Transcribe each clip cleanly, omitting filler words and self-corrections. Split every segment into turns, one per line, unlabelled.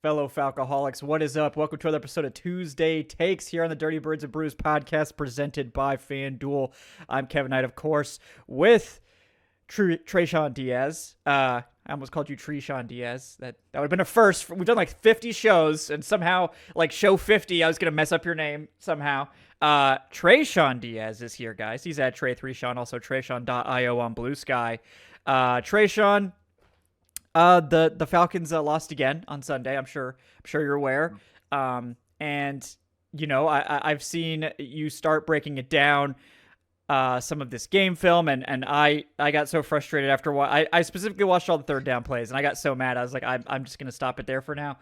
Fellow Falcoholics, what is up? Welcome to another episode of Tuesday Takes here on the Dirty Birds and Brews podcast presented by FanDuel. I'm Kevin Knight, of course, with Tre'Shon Diaz. I almost called you Tre'Shon Diaz. That would have been a first. We've done like 50 shows, and somehow, like show 50, I was going to mess up your name somehow. Tre'Shon Diaz is here, guys. He's at Trey3Sean, also Tre'Shon.io on Blue Sky. Tre'Shon, the Falcons lost again on Sunday. I'm sure you're aware. And you know, I've seen you start breaking it down, some of this game film, and I got so frustrated after what I specifically watched all the third down plays, and I got so mad. I was like, I'm just gonna stop it there for now.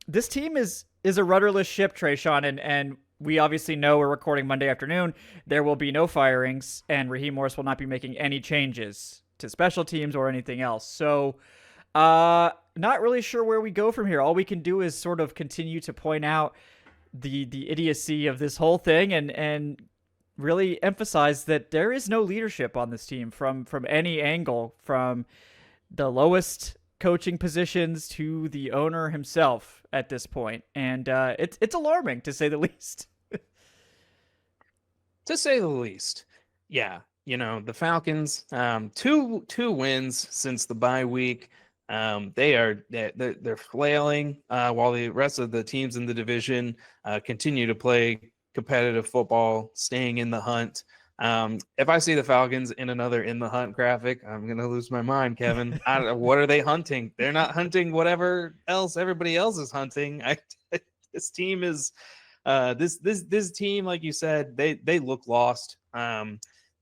This team is a rudderless ship, Tre'Shon, and we obviously know we're recording Monday afternoon. There will be no firings, and Raheem Morris will not be making any changes to special teams or anything else. So, not really sure where we go from here. All we can do is sort of continue to point out the idiocy of this whole thing and really emphasize that there is no leadership on this team from any angle, from the lowest coaching positions to the owner himself at this point. And it's alarming, to say the least.
To say the least. Yeah. You know, the Falcons, two wins since the bye week. They're flailing while the rest of the teams in the division continue to play competitive football, staying in the hunt. If I see the Falcons in another in the hunt graphic, I'm gonna lose my mind, Kevin. I don't know, what are they hunting? They're not hunting whatever else everybody else is hunting. This team is this team, like you said, they look lost.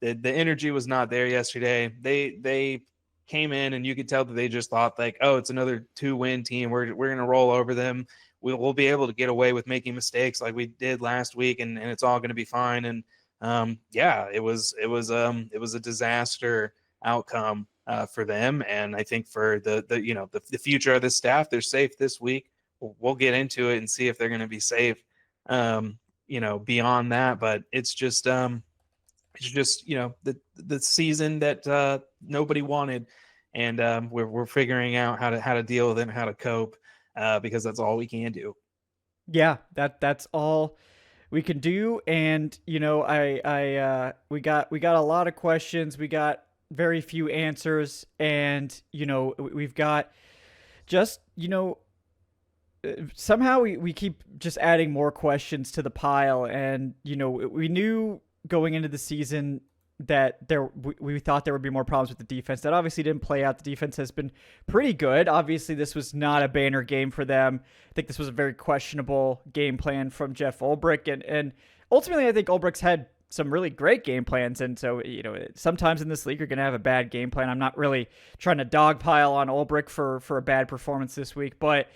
The energy was not there yesterday. They came in and you could tell that they just thought like, oh, it's another 2-win team. We're gonna roll over them. We'll be able to get away with making mistakes like we did last week, and it's all gonna be fine. And yeah, it was a disaster outcome for them. And I think for the future of the staff, they're safe this week. We'll get into it and see if they're gonna be safe beyond that. But it's just the season that nobody wanted, and we're figuring out how to deal with it and how to cope, because that's all we can do.
Yeah, that's all we can do. And you know, we got a lot of questions. We got very few answers, and you know, we've got just somehow we keep just adding more questions to the pile. And you know, we knew going into the season that we thought there would be more problems with the defense. That obviously didn't play out. The defense has been pretty good. Obviously, this was not a banner game for them. I think this was a very questionable game plan from Jeff Ulbrich, and ultimately, I think Ulbrich's had some really great game plans. And so, you know, sometimes in this league, you're going to have a bad game plan. I'm not really trying to dogpile on Ulbrich for a bad performance this week, but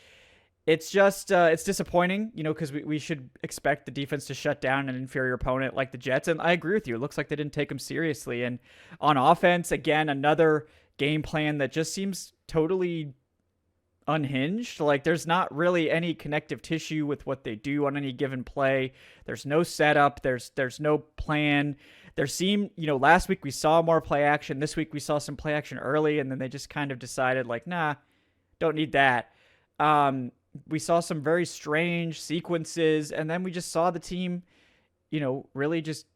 it's just it's disappointing, you know, because we should expect the defense to shut down an inferior opponent like the Jets. And I agree with you. It looks like they didn't take them seriously. And on offense, again, another game plan that just seems totally unhinged. Like there's not really any connective tissue with what they do on any given play. There's no setup. There's no plan. Last week we saw more play action. This week we saw some play action early, and then they just kind of decided like, nah, don't need that. We saw some very strange sequences, and then we just saw the team, you know, really just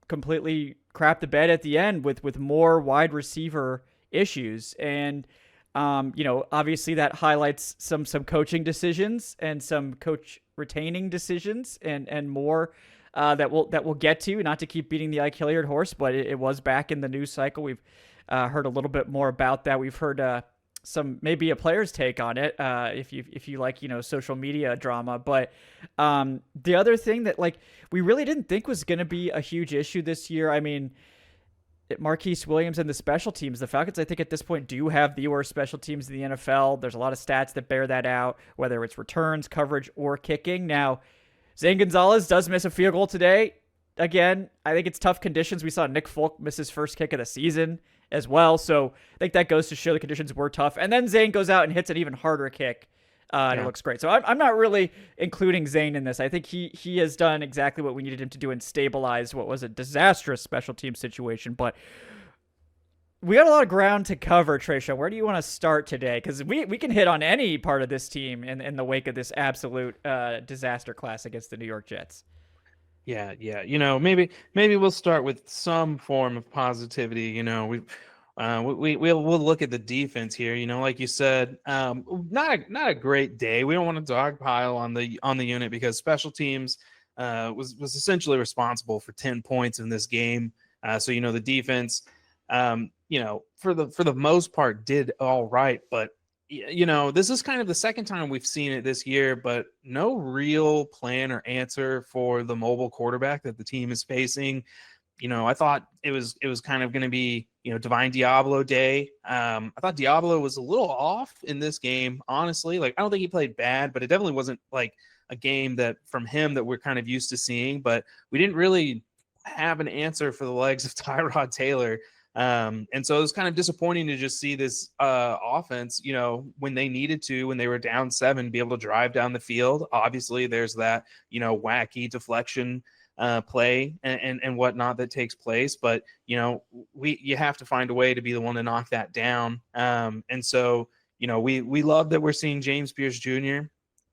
completely crap the bed at the end with more wide receiver issues. And, obviously that highlights some coaching decisions and some coach retaining decisions and more that we'll get to, not to keep beating the Ike Hilliard horse, but it was back in the news cycle. We've heard a little bit more about that. We've heard some maybe a player's take on it, if you like, you know, social media drama. But the other thing that like we really didn't think was going to be a huge issue this year, I mean, Marquise Williams and the special teams, the Falcons, I think at this point do have the worst special teams in the NFL. There's a lot of stats that bear that out, whether it's returns, coverage, or kicking. Now, Zane Gonzalez does miss a field goal today. Again, I think it's tough conditions. We saw Nick Folk miss his first kick of the season as well. So I think that goes to show the conditions were tough. And then Zane goes out and hits an even harder kick. And it looks great. So I'm not really including Zane in this. I think he has done exactly what we needed him to do and stabilize what was a disastrous special team situation. But we got a lot of ground to cover, Trisha. Where do you want to start today? Because we can hit on any part of this team in the wake of this absolute disaster class against the New York Jets.
Yeah. Maybe we'll start with some form of positivity. We'll look at the defense here. Like you said, not a great day. We don't want to dogpile on the unit because special teams was essentially responsible for 10 points in this game. So the defense, for the most part did all right, but this is kind of the second time we've seen it this year, but no real plan or answer for the mobile quarterback that the team is facing. I thought it was kind of going to be, Divine Diablo day. I thought Diablo was a little off in this game, honestly. Like, I don't think he played bad, but it definitely wasn't like a game that from him that we're kind of used to seeing, but we didn't really have an answer for the legs of Tyrod Taylor. And so it was kind of disappointing to just see this offense, when they needed to, when they were down 7, be able to drive down the field. Obviously, there's that, wacky deflection play and whatnot that takes place. But, you have to find a way to be the one to knock that down. And so, we love that we're seeing James Pierce Jr.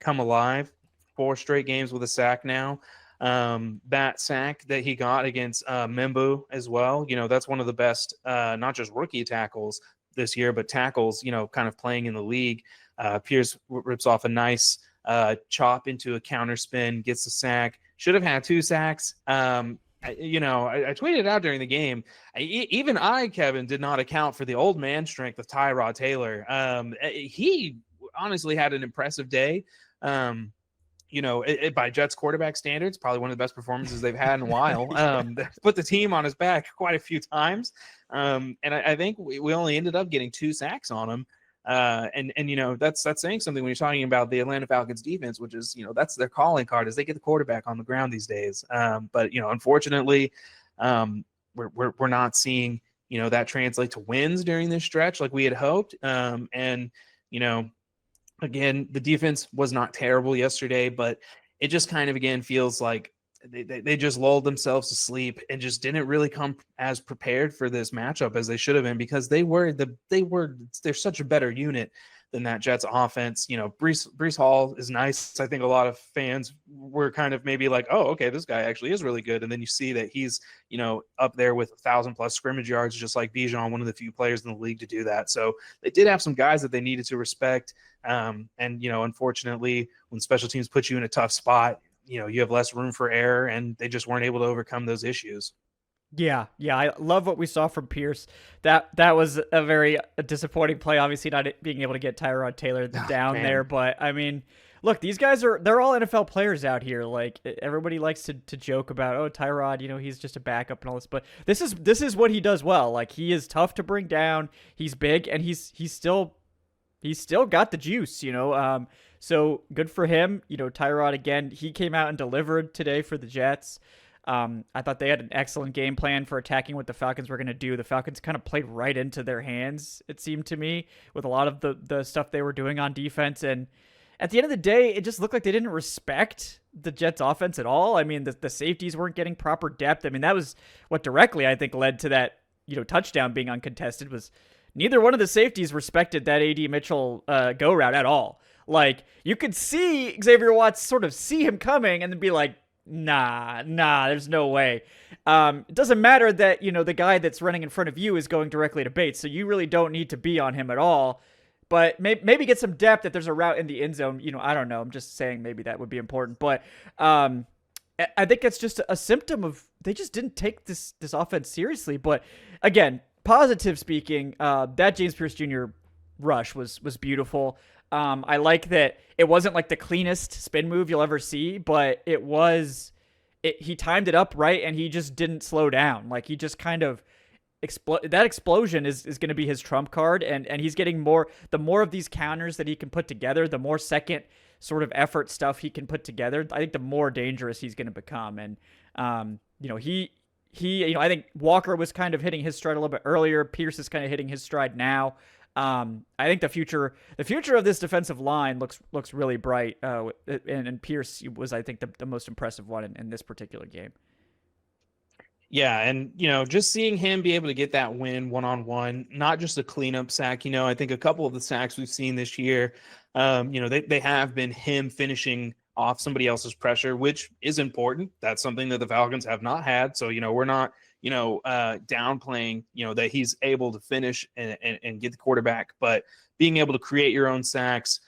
come alive. 4 straight games with a sack now. That sack that he got against Membu as well, that's one of the best, not just rookie tackles this year, but tackles, kind of playing in the league. Pierce rips off a nice chop into a counter spin, gets the sack. Should have had 2 sacks. I tweeted out during the game. Even I, Kevin, did not account for the old man strength of Tyrod Taylor. He honestly had an impressive day. By Jets quarterback standards, probably one of the best performances they've had in a while. Put the team on his back quite a few times. And I think we only ended up getting 2 sacks on him. And that's saying something when you're talking about the Atlanta Falcons defense, which is, that's their calling card, is they get the quarterback on the ground these days. But unfortunately, we're not seeing, that translate to wins during this stretch like we had hoped. Again, the defense was not terrible yesterday, but it just kind of, again, feels like they just lulled themselves to sleep and just didn't really come as prepared for this matchup as they should have been, because they're such a better unit than that Jets offense. Breece Hall is nice. I think a lot of fans were kind of maybe like, oh, okay, this guy actually is really good. And then you see that he's, up there with 1,000+ scrimmage yards, just like Bijan, one of the few players in the league to do that. So they did have some guys that they needed to respect. Unfortunately, when special teams put you in a tough spot, you have less room for error, and they just weren't able to overcome those issues.
Yeah, I love what we saw from Pierce. That was a very disappointing play, obviously not being able to get Tyrod Taylor down there. But I mean, look, these guys they're all NFL players out here. Like, everybody likes to joke about, oh, Tyrod, he's just a backup and all this, but this is what he does well. Like, he is tough to bring down. He's big, and he's still got the juice, so good for him. Tyrod, again, he came out and delivered today for the Jets. I thought they had an excellent game plan for attacking what the Falcons were going to do. The Falcons kind of played right into their hands, it seemed to me, with a lot of the stuff they were doing on defense. And at the end of the day, it just looked like they didn't respect the Jets offense at all. I mean, the safeties weren't getting proper depth. I mean, that was what directly, I think, led to that, touchdown being uncontested, was neither one of the safeties respected that A.D. Mitchell go route at all. Like, you could see Xavier Watts sort of see him coming and then be like, nah, there's no way. It doesn't matter that, the guy that's running in front of you is going directly to Bates, so you really don't need to be on him at all. But maybe get some depth if there's a route in the end zone. I don't know. I'm just saying maybe that would be important. But I think it's just a symptom of they just didn't take this offense seriously. But again, positive speaking, that James Pierce Jr. rush was beautiful. I like that it wasn't like the cleanest spin move you'll ever see, but he timed it up right, and he just didn't slow down. Like, he just kind of that explosion is going to be his trump card, and he's getting the more of these counters that he can put together, the more second sort of effort stuff he can put together, I think the more dangerous he's going to become. And I think Walker was kind of hitting his stride a little bit earlier. Pierce is kind of hitting his stride now. I think the future of this defensive line looks really bright. And Pierce was, I think, the most impressive one in this particular game.
Yeah, and just seeing him be able to get that win one-on-one, not just a cleanup sack. I think a couple of the sacks we've seen this year, they have been him finishing off somebody else's pressure, which is important. That's something that the Falcons have not had. So, we're not, downplaying, that he's able to finish and get the quarterback, but being able to create your own sacks,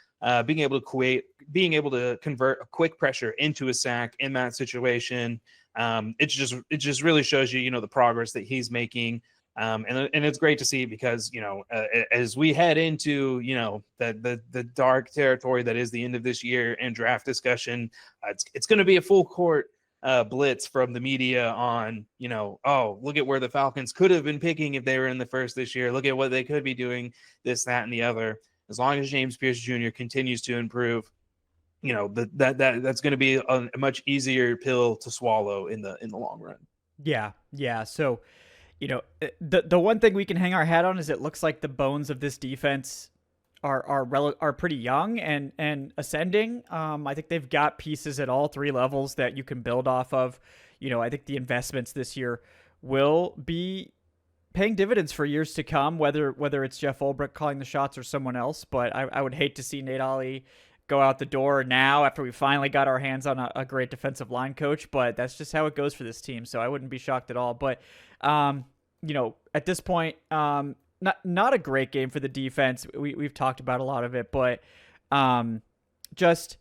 being able to convert a quick pressure into a sack in that situation. It just really shows you, the progress that he's making. And it's great to see because, as we head into, the dark territory that is the end of this year and draft discussion, it's going to be a full court blitz from the media on, oh, look at where the Falcons could have been picking if they were in the first this year. Look at what they could be doing, this, that, and the other. As long as James Pierce Jr. continues to improve, that's going to be a much easier pill to swallow in the long run.
Yeah. So, the one thing we can hang our hat on is it looks like the bones of this defense are pretty young and ascending. I think they've got pieces at all three levels that you can build off of. I think the investments this year will be paying dividends for years to come, whether it's Jeff Ulbrich calling the shots or someone else. But I would hate to see Nate Ollie go out the door now after we finally got our hands on a great defensive line coach, but that's just how it goes for this team. So I wouldn't be shocked at all. But, at this point, not a great game for the defense. We've talked about a lot of it, but just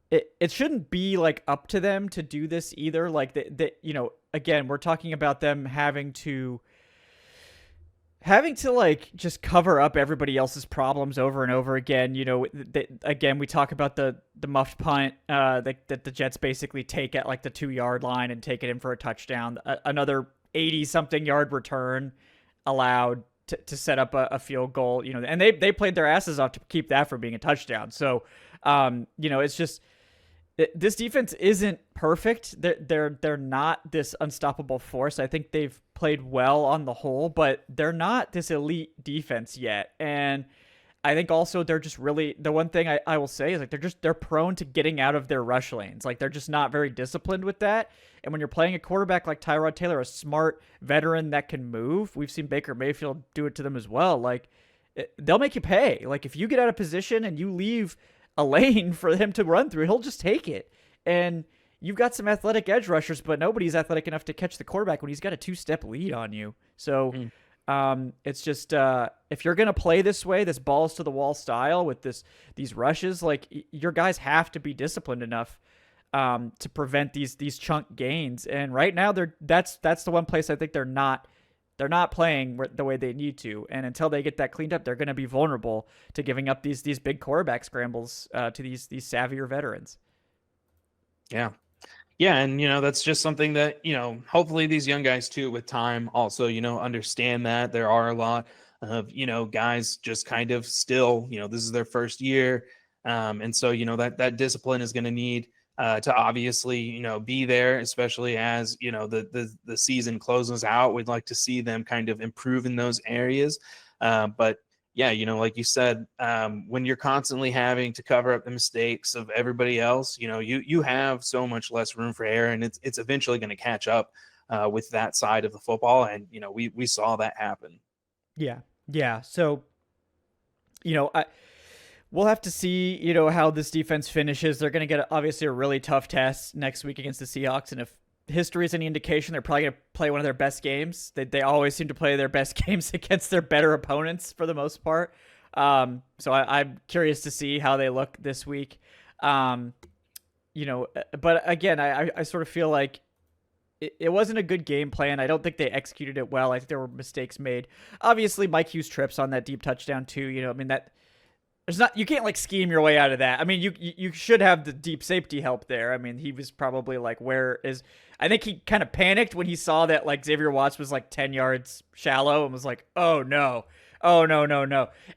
it shouldn't be like up to them to do this either. Like again, we're talking about them having to like just cover up everybody else's problems over and over again. Again, we talk about the muffed punt that the Jets basically take at like the 2-yard line and take it in for a touchdown. Another 80-something yard return allowed to set up a field goal. And they played their asses off to keep that from being a touchdown. So, it's just this defense isn't perfect. They're not this unstoppable force. I think they've played well on the whole, but they're not this elite defense yet. And I think also they're just really, the one thing I will say is like they're prone to getting out of their rush lanes. Like they're just not very disciplined with that. And when you're playing a quarterback like Tyrod Taylor, a smart veteran that can move, we've seen Baker Mayfield do it to them as well. Like they'll make you pay. Like if you get out of position and you leave a lane for him to run through, he'll just take it. And you've got some athletic edge rushers, but nobody's athletic enough to catch the quarterback when he's got a 2-step lead on you. So it's just if you're going to play this way, this balls to the wall style with these rushes, like your guys have to be disciplined enough to prevent these chunk gains. And right now that's the one place I think they're not playing the way they need to. And until they get that cleaned up, they're going to be vulnerable to giving up these big quarterback scrambles to these savvier veterans.
Yeah. Yeah. And, that's just something that, hopefully these young guys too, with time also, understand that there are a lot of, guys just kind of still, this is their first year. And so, that discipline is going to need to obviously, be there, especially as, the season closes out. We'd like to see them kind of improve in those areas. But yeah, like you said, when you're constantly having to cover up the mistakes of everybody else, you have so much less room for error, and it's eventually going to catch up with that side of the football. And, we saw that happen.
Yeah. So, we'll have to see, how this defense finishes. They're going to get obviously a really tough test next week against the Seahawks. And if history is any indication, they're probably going to play one of their best games. They always seem to play their best games against their better opponents for the most part. So I'm curious to see how they look this week. But again, I sort of feel like it wasn't a good game plan. I don't think they executed it well. I think there were mistakes made. Obviously, Mike Hughes trips on that deep touchdown too. You can't like scheme your way out of that. I mean, you should have the deep safety help there. I mean, he was probably like, I think he kind of panicked when he saw that like Xavier Watts was like 10 yards shallow and was like, oh no. And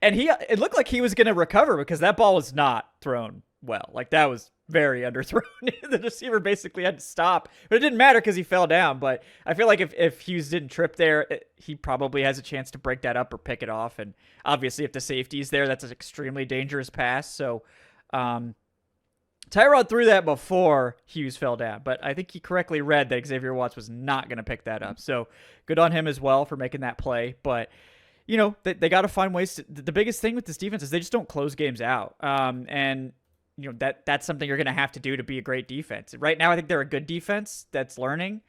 it looked like he was going to recover because that ball was not thrown well. Like that was very underthrown. The receiver basically had to stop, but it didn't matter because he fell down. But I feel like if Hughes didn't trip there, he probably has a chance to break that up or pick it off. And obviously if the safety's there, that's an extremely dangerous pass. So Tyrod threw that before Hughes fell down, but I think he correctly read that Xavier Watts was not going to pick that up. So good on him as well for making that play. But they got to find ways to. The biggest thing with this defense is they just don't close games out. And that's something you're going to have to do to be a great defense. Right now, I think they're a good defense that's learning.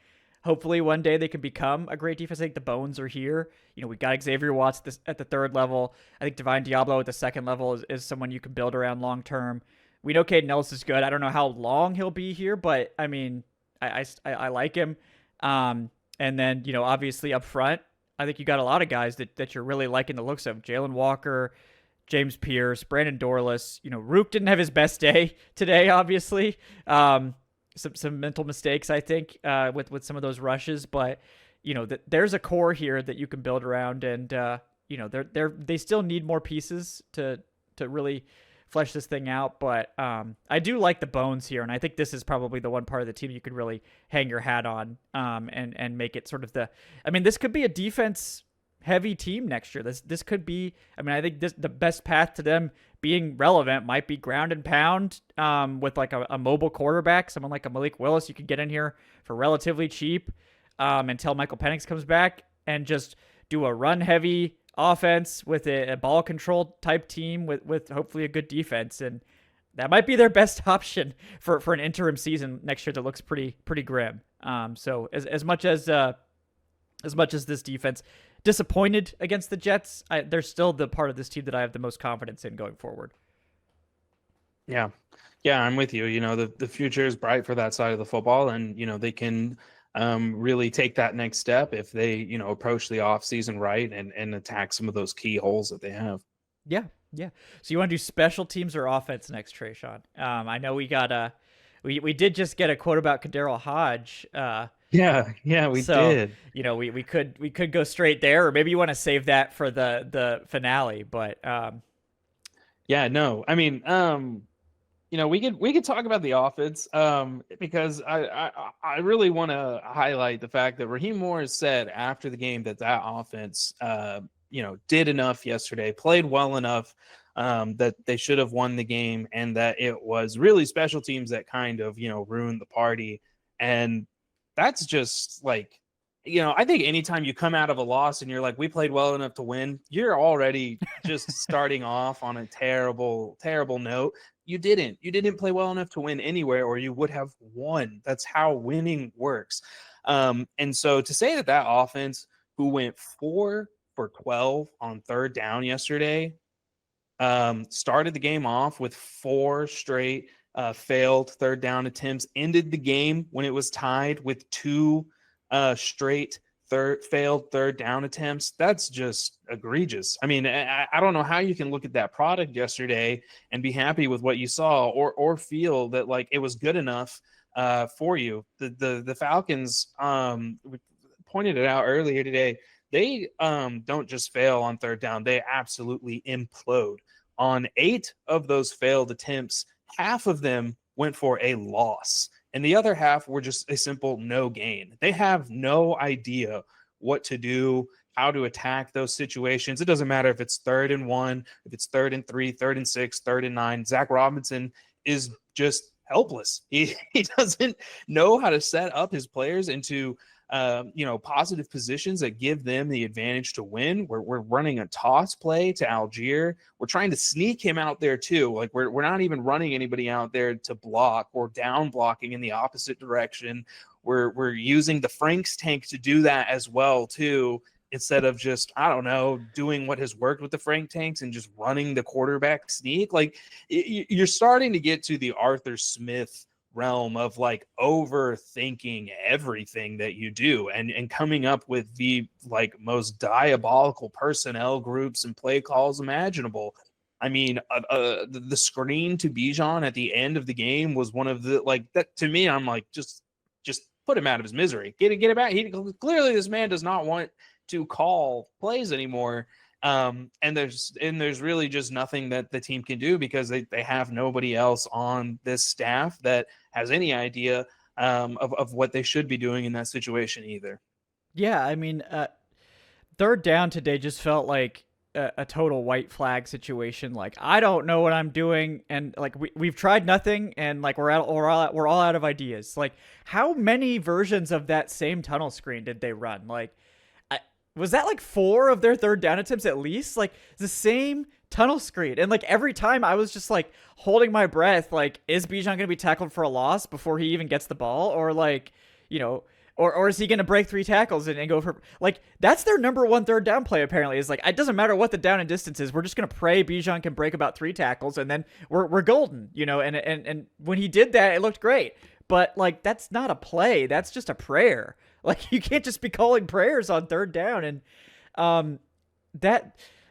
Hopefully, one day they can become a great defense. I think the bones are here. We got Xavier Watts at the third level. I think Divine Diablo at the second level is someone you can build around long term. We know Caden Ellis is good. I don't know how long he'll be here, but I mean, I like him. And then obviously up front, I think you got a lot of guys that you're really liking the looks of. Jalen Walker, James Pierce, Brandon Dorless. Rook didn't have his best day today, obviously. Some mental mistakes, I think, with some of those rushes, but there's a core here that you can build around, and they still need more pieces to really flesh this thing out. But I do like the bones here, and I think this is probably the one part of the team you could really hang your hat on, and make it sort of this could be a defense heavy team next year. This could be. I think the best path to them being relevant might be ground and pound, with like a mobile quarterback, someone like a Malik Willis you could get in here for relatively cheap, until Michael Penix comes back, and just do a run heavy offense with a ball control type team with hopefully a good defense. And that might be their best option for an interim season next year that looks pretty grim. So as much as this defense disappointed against the Jets, they're still the part of this team that I have the most confidence in going forward.
Yeah, I'm with you. The future is bright for that side of the football, and they can really take that next step if they approach the offseason right and attack some of those key holes that they have.
Yeah. So you want to do special teams or offense next, Tre'Shon? I know we got we did just get a quote about Kaderil Hodge.
Yeah, we did.
We could go straight there, or maybe you want to save that for the finale. But
yeah, no, I mean, we could talk about the offense, because I really want to highlight the fact that Raheem Morris said after the game that offense did enough yesterday, played well enough, that they should have won the game, and that it was really special teams that kind of ruined the party. And that's just like, I think anytime you come out of a loss and you're like, we played well enough to win, you're already just starting off on a terrible note. You didn't play well enough to win anywhere, or you would have won. That's how winning works. And so to say that offense, who went 4 for 12 on third down yesterday, started the game off with 4 straight failed third down attempts, ended the game when it was tied with 2 straight failed third down attempts. That's just egregious. I mean, I don't know how you can look at that product yesterday and be happy with what you saw, or feel that like it was good enough for you. The Falcons, we pointed it out earlier today, they don't just fail on third down, they absolutely implode. On 8 of those failed attempts, half of them went for a loss, and the other half were just a simple no gain. They have no idea what to do, how to attack those situations. It doesn't matter if it's 3rd and 1, if it's 3rd and 3, 3rd and 6, 3rd and 9. Zac Robinson is just helpless. He doesn't know how to set up his players into positive positions that give them the advantage to win. We're running a toss play to Algier. We're trying to sneak him out there too. Like we're not even running anybody out there to block. We're down blocking in the opposite direction. We're using the Franks tank to do that as well too, instead of just, I don't know, doing what has worked with the Frank tanks and just running the quarterback sneak. Like you're starting to get to the Arthur Smith realm of like overthinking everything that you do, and coming up with the like most diabolical personnel groups and play calls imaginable. I mean, the screen to Bijan at the end of the game was one of the, like, that to me, I'm like, just put him out of his misery. Get it back. Clearly this man does not want to call plays anymore. And there's really just nothing that the team can do, because they have nobody else on this staff that has any idea of what they should be doing in that situation either.
Yeah, I mean, third down today just felt like a total white flag situation. Like, I don't know what I'm doing, and like we've tried nothing, and like we're all out of ideas. Like, how many versions of that same tunnel screen did they run? Like, was that like 4 of their third down attempts at least? Like, the same tunnel screen, and like every time I was just like holding my breath. Like, is Bijan going to be tackled for a loss before he even gets the ball, or like, you know? Or is he going to break 3 tackles and go for, like, that's their number 1 third down play, apparently. Is like, it doesn't matter what the down and distance is. We're just going to pray Bijan can break about 3 tackles, and then we're golden, you know? And when he did that, it looked great. But, like, that's not a play. That's just a prayer. Like, you can't just be calling prayers on third down. And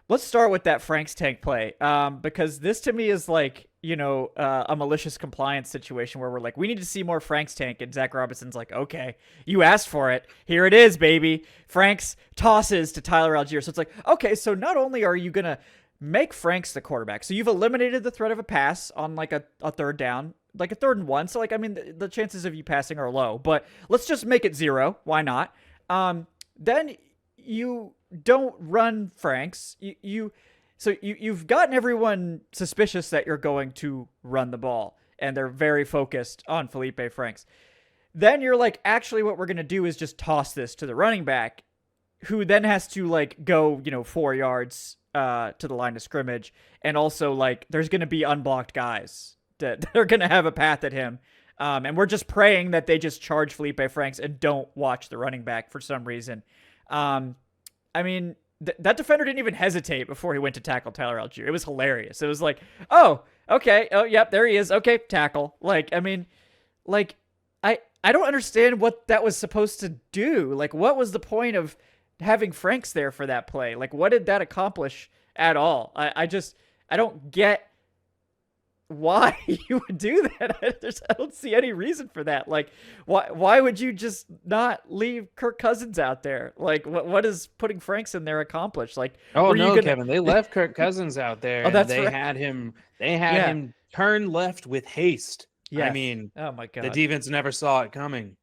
let's start with that Frank's tank play, because this to me is like, you know, a malicious compliance situation where we're like, we need to see more Frank's tank, and Zac Robinson's like, okay, you asked for it, here it is, baby. Frank's tosses to Tyler Algier. So it's like, okay, so not only are you gonna make Frank's the quarterback, so you've eliminated the threat of a pass on like a third down, like a 3rd and 1. So like, I mean, the chances of you passing are low, but let's just make it 0. Why not? Then you don't run Frank's. So you've gotten everyone suspicious that you're going to run the ball, and they're very focused on Felipe Franks. Then you're like, actually, what we're going to do is just toss this to the running back, who then has to like go, you know, 4 yards to the line of scrimmage. And also, like, there's going to be unblocked guys that are going to have a path at him. And we're just praying that they just charge Felipe Franks and don't watch the running back for some reason. I mean, that defender didn't even hesitate before he went to tackle Tyler Algier. It was hilarious. It was like, oh, okay. Oh, yep, there he is. Okay, tackle. Like, I mean, like, I don't understand what that was supposed to do. Like, what was the point of having Franks there for that play? Like, what did that accomplish at all? I don't get why you would do that. I don't see any reason for that. Like, why would you just not leave Kirk Cousins out there? Like, what is putting Franks in there accomplish? Like,
oh no, Kevin, they left Kirk Cousins out there.
Oh, that's
they
right.
had him turn left with haste.
Yeah.
I mean,
oh my God,
the defense never saw it coming.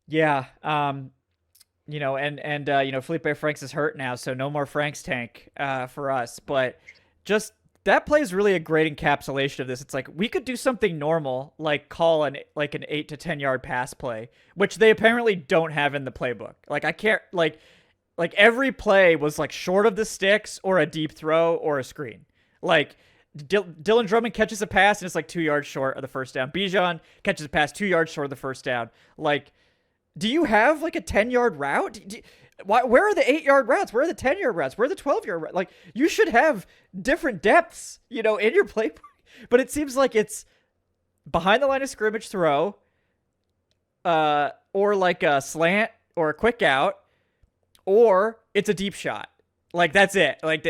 Yeah. You know, and you know, Felipe Franks is hurt now, so no more Franks tank for us. But just that play is really a great encapsulation of this. It's like, we could do something normal, like call an 8 to 10 yard pass play, which they apparently don't have in the playbook. Like, I can't, like every play was like short of the sticks or a deep throw or a screen. Like, Dylan Drummond catches a pass and it's like 2 yards short of the first down. Bijan catches a pass 2 yards short of the first down. Like, do you have like a 10-yard route? Where are the 8-yard routes? Where are the 10-yard routes? Where are the 12-yard routes? Like, you should have different depths, you know, in your playbook. But it seems like it's behind the line of scrimmage throw, or like a slant or a quick out, or it's a deep shot. Like, that's it. Like,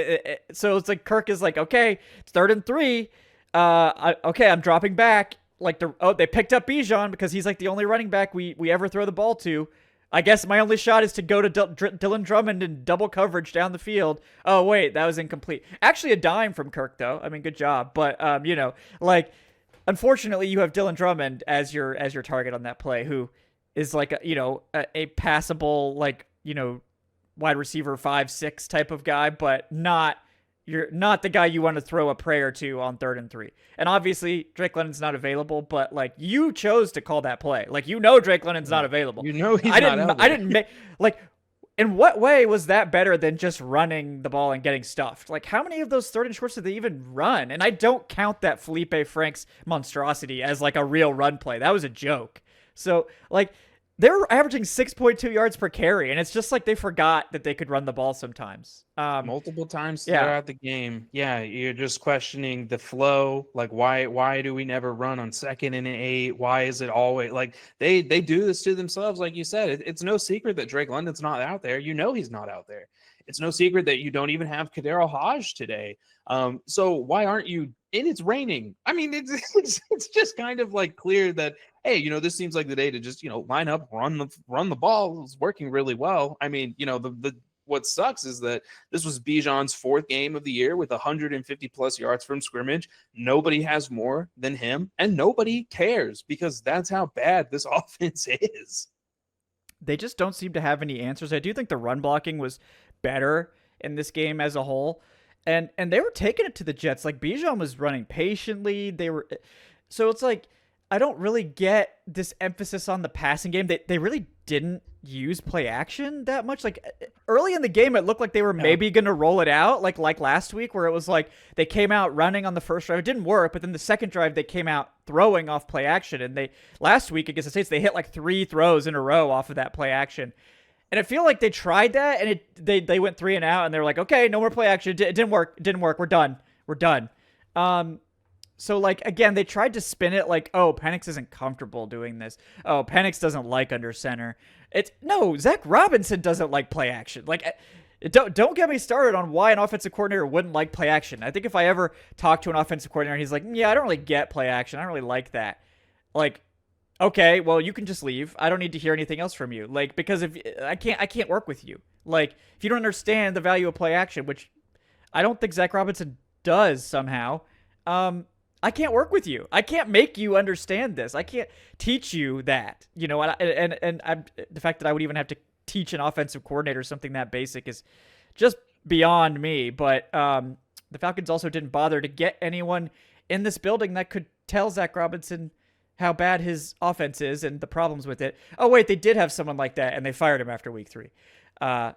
so it's like Kirk is like, okay, it's 3rd and 3. Okay, I'm dropping back. Like, they picked up Bijan because he's like the only running back we ever throw the ball to. I guess my only shot is to go to Dylan Drummond in double coverage down the field. Oh, wait, that was incomplete. Actually, a dime from Kirk, though. I mean, good job. But, you know, like, unfortunately, you have Dylan Drummond as your target on that play, who is like, a passable, like, you know, wide receiver 5-6 type of guy, but you're not the guy you want to throw a prayer to on 3rd and 3. And obviously, Drake London's not available, but like, you chose to call that play. Like, you know, Drake London's not available.
You know, he's not out there.
I didn't make, like, in what way was that better than just running the ball and getting stuffed? Like, how many of those 3rd and shorts did they even run? And I don't count that Felipe Franks monstrosity as like a real run play. That was a joke. So, like, they're averaging 6.2 yards per carry, and it's just like they forgot that they could run the ball sometimes.
Multiple times throughout the game. Yeah, you're just questioning the flow. Like, why do we never run on 2nd and 8? Why is it always like they do this to themselves? Like you said, it's no secret that Drake London's not out there. You know he's not out there. It's no secret that you don't even have Kadero Hodge today. So why aren't you? And it's raining. I mean, it's just kind of like clear that, hey, you know, this seems like the day to just, you know, line up, run the ball. It's working really well. I mean, you know, the what sucks is that this was Bijan's 4th game of the year with 150 plus yards from scrimmage. Nobody has more than him, and nobody cares because that's how bad this offense is.
They just don't seem to have any answers. I do think the run blocking was better in this game as a whole. And they were taking it to the Jets. Like Bijan was running patiently. So it's like I don't really get this emphasis on the passing game. They really didn't use play action that much. Like early in the game, it looked like they were maybe going to roll it out, like last week, where it was like they came out running on the first drive. It didn't work, but then the second drive they came out throwing off play action. And last week against the Saints, they hit like 3 throws in a row off of that play action. And I feel like they tried that, and they went 3 and out, and they were like, okay, no more play action. It didn't work. It didn't work. We're done. So, like, again, they tried to spin it like, oh, Penix isn't comfortable doing this. Oh, Penix doesn't like under center. No, Zac Robinson doesn't like play action. Like, don't get me started on why an offensive coordinator wouldn't like play action. I think if I ever talk to an offensive coordinator, he's like, yeah, I don't really get play action. I don't really like that. Like, okay, well, you can just leave. I don't need to hear anything else from you. Like, because if I can't work with you. Like, if you don't understand the value of play action, which I don't think Zac Robinson does somehow, I can't work with you. I can't make you understand this. I can't teach you that. You know, the fact that I would even have to teach an offensive coordinator something that basic is just beyond me. But the Falcons also didn't bother to get anyone in this building that could tell Zac Robinson how bad his offense is and the problems with it. Oh, wait, they did have someone like that, and they fired him after week 3.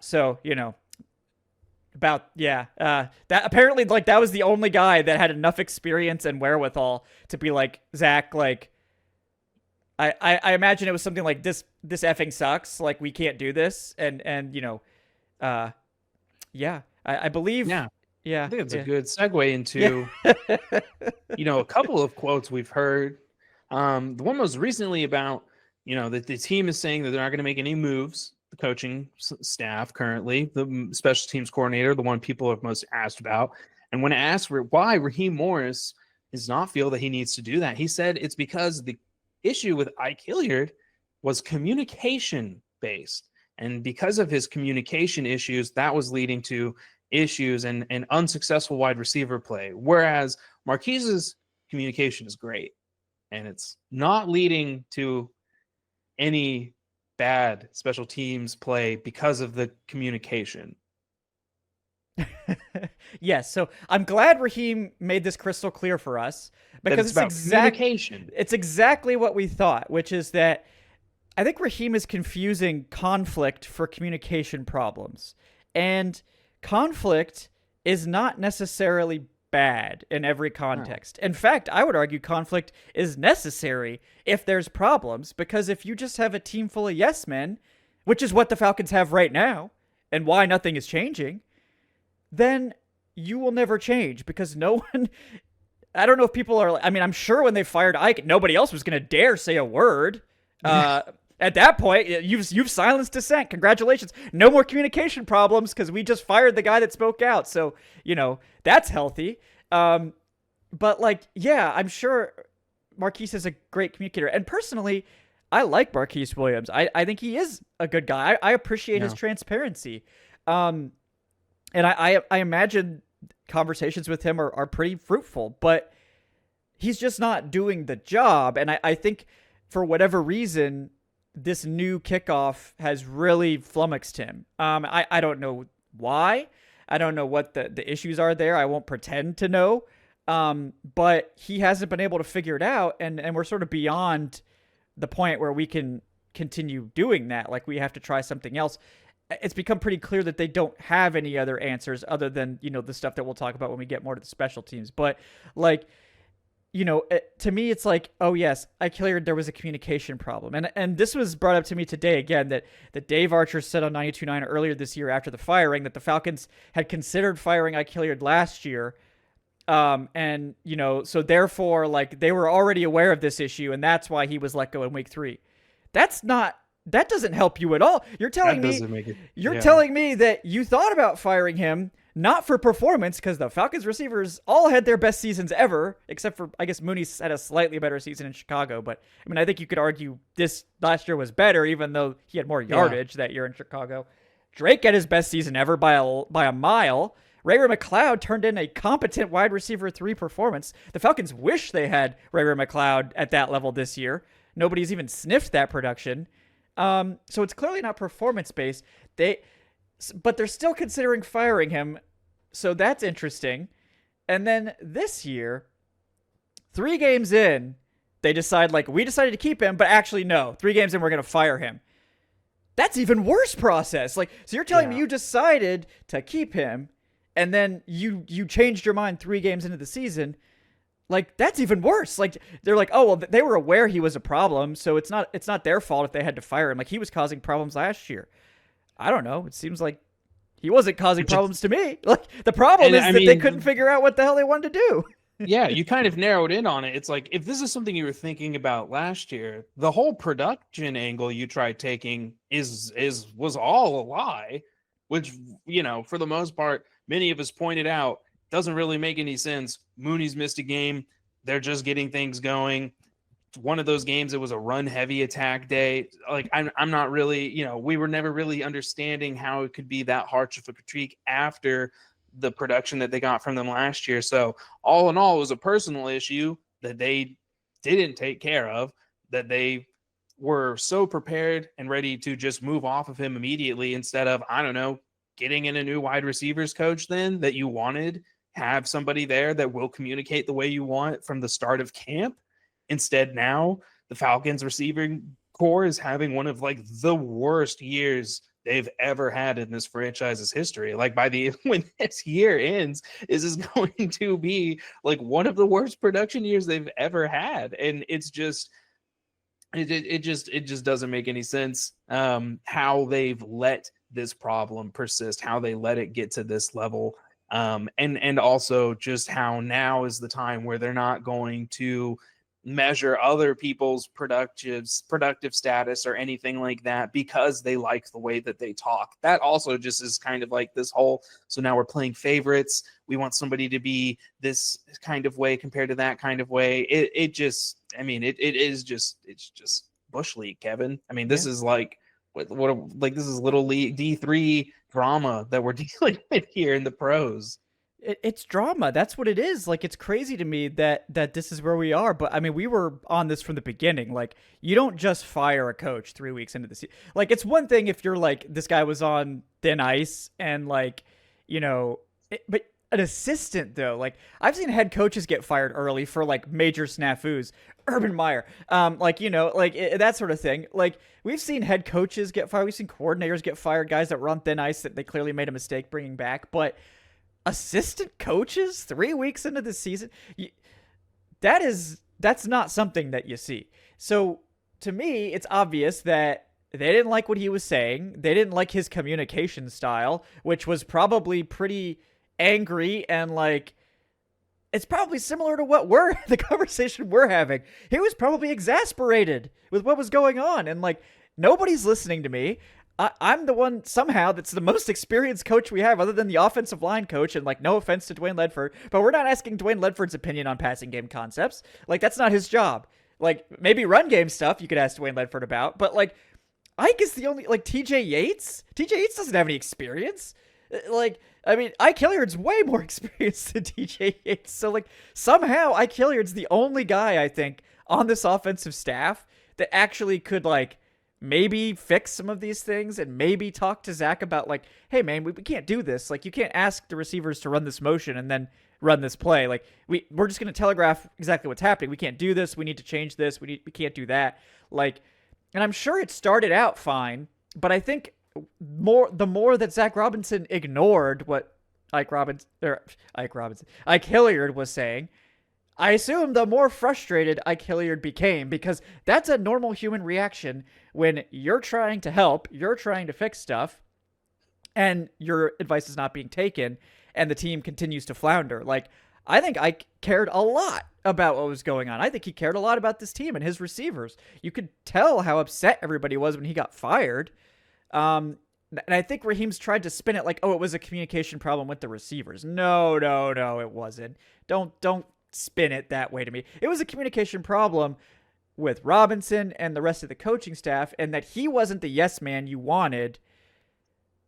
So, you know, that apparently, like, that was the only guy that had enough experience and wherewithal to be like, Zach, like, I imagine it was something like this effing sucks. Like, we can't do this. And you know, I believe. Yeah.
I think it's a good segue into, you know, a couple of quotes we've heard. The one most recently about, you know, that the team is saying that they're not going to make any moves. The coaching staff currently, the special teams coordinator, the one people have most asked about. And when asked why Raheem Morris does not feel that he needs to do that, he said it's because the issue with Ike Hilliard was communication based. And because of his communication issues, that was leading to issues and unsuccessful wide receiver play. Whereas Marquise's communication is great. And it's not leading to any bad special teams play because of the communication.
Yes, so I'm glad Raheem made this crystal clear for us because it's exactly what we thought, which is that I think Raheem is confusing conflict for communication problems. And conflict is not necessarily bad in every context. In fact, I would argue conflict is necessary if there's problems, because if you just have a team full of yes men, which is what the Falcons have right now, and why nothing is changing, then you will never change because no one, I don't know if people are, I mean, I'm sure when they fired Ike, nobody else was going to dare say a word. At that point, you've silenced dissent. Congratulations. No more communication problems because we just fired the guy that spoke out. So, you know, that's healthy. But, like, yeah, I'm sure Marquise is a great communicator. And personally, I like Marquise Williams. I think he is a good guy. I appreciate his transparency. And I imagine conversations with him are pretty fruitful. But he's just not doing the job. And I think for whatever reason, this new kickoff has really flummoxed him. I don't know why. I don't know what the issues are there. I won't pretend to know. But he hasn't been able to figure it out. And we're sort of beyond the point where we can continue doing that. Like, we have to try something else. It's become pretty clear that they don't have any other answers other than, you know, the stuff that we'll talk about when we get more to the special teams. But, like, you know, to me, it's like, oh, yes, I cleared there was a communication problem. And this was brought up to me today again, that Dave Archer said on 92.9 earlier this year after the firing that the Falcons had considered firing Ike Hilliard last year. And, you know, so therefore, like, they were already aware of this issue, and that's why he was let go in week 3. That doesn't help you at all. You're telling me that you thought about firing him, not for performance, because the Falcons receivers all had their best seasons ever, except for, I guess, Mooney's had a slightly better season in Chicago. But, I mean, I think you could argue this last year was better, even though he had more yardage that year in Chicago. Drake had his best season ever by a mile. Ray McLeod turned in a competent wide receiver 3 performance. The Falcons wish they had Ray McLeod at that level this year. Nobody's even sniffed that production. So it's clearly not performance-based. but they're still considering firing him. So that's interesting. And then this year, 3 games in, they decide, like, we decided to keep him, but actually, no. 3 games in, we're going to fire him. That's even worse process. Like, so you're telling me you decided to keep him, and then you changed your mind 3 games into the season. Like, that's even worse. Like, they're like, oh, well, they were aware he was a problem, so it's not their fault if they had to fire him. Like, he was causing problems last year. I don't know. It seems like he wasn't causing problems to me. Like, the problem is that they couldn't figure out what the hell they wanted to do.
Yeah, you kind of narrowed in on it. It's like, if this is something you were thinking about last year, the whole production angle you tried taking was all a lie, which, for the most part, many of us pointed out doesn't really make any sense. Mooney's missed a game. They're just getting things going. One of those games, it was a run heavy attack day. Like, I'm not really, we were never really understanding how it could be that harsh of a critique after the production that they got from them last year. So all in all, it was a personal issue that they didn't take care of, that they were so prepared and ready to just move off of him immediately instead of, I don't know, getting in a new wide receivers coach then that you wanted, have somebody there that will communicate the way you want from the start of camp. Instead, now the Falcons receiving core is having one of like the worst years they've ever had in this franchise's history. Like, when this year ends, this is going to be like one of the worst production years they've ever had. And it's just, it just doesn't make any sense how they've let this problem persist, how they let it get to this level. And also just how now is the time where they're not going to measure other people's productive status or anything like that because they like the way that they talk. That also just is kind of like this whole, so now we're playing favorites. We want somebody to be this kind of way compared to that kind of way. It's just Bush League, Kevin. I mean, this is like, this is little league D3 drama that we're dealing with here in the pros.
It's drama. That's what it is. Like, it's crazy to me that this is where we are. But I mean, we were on this from the beginning. Like, you don't just fire a coach 3 weeks into the season. Like, it's one thing if you're like, this guy was on thin ice and like, but an assistant though, like I've seen head coaches get fired early for like major snafus. Urban Meyer, that sort of thing. Like, we've seen head coaches get fired. We've seen coordinators get fired, guys that were on thin ice that they clearly made a mistake bringing back. But assistant coaches 3 weeks into the season, that's not something that you see. So to me, it's obvious that they didn't like what he was saying. They didn't like his communication style, which was probably pretty angry, and like, it's probably similar to the conversation we're having. He was probably exasperated with what was going on, and like, nobody's listening to me. I'm the one somehow that's the most experienced coach we have, other than the offensive line coach. And like, no offense to Dwayne Ledford, but we're not asking Dwayne Ledford's opinion on passing game concepts. Like, that's not his job. Like, maybe run game stuff you could ask Dwayne Ledford about, but like, Ike is the only, like, TJ Yates doesn't have any experience. Like, I mean, Ike Hilliard's way more experienced than TJ Yates. So like, somehow Ike Hilliard's the only guy I think on this offensive staff that actually could like maybe fix some of these things and maybe talk to Zac about like, hey man, we can't do this. Like, you can't ask the receivers to run this motion and then run this play. Like, we're just going to telegraph exactly what's happening. We can't do this. We need to change this. We can't do that. Like, and I'm sure it started out fine, but I think the more that Zac Robinson ignored what Ike Hilliard was saying, I assume the more frustrated Ike Hilliard became, because that's a normal human reaction when you're trying to help, you're trying to fix stuff, and your advice is not being taken, and the team continues to flounder. Like, I think Ike cared a lot about what was going on. I think he cared a lot about this team and his receivers. You could tell how upset everybody was when he got fired. And I think Raheem's tried to spin it like, oh, it was a communication problem with the receivers. No, it wasn't. Don't spin it that way to me. It was a communication problem with Robinson and the rest of the coaching staff, and that he wasn't the yes man you wanted.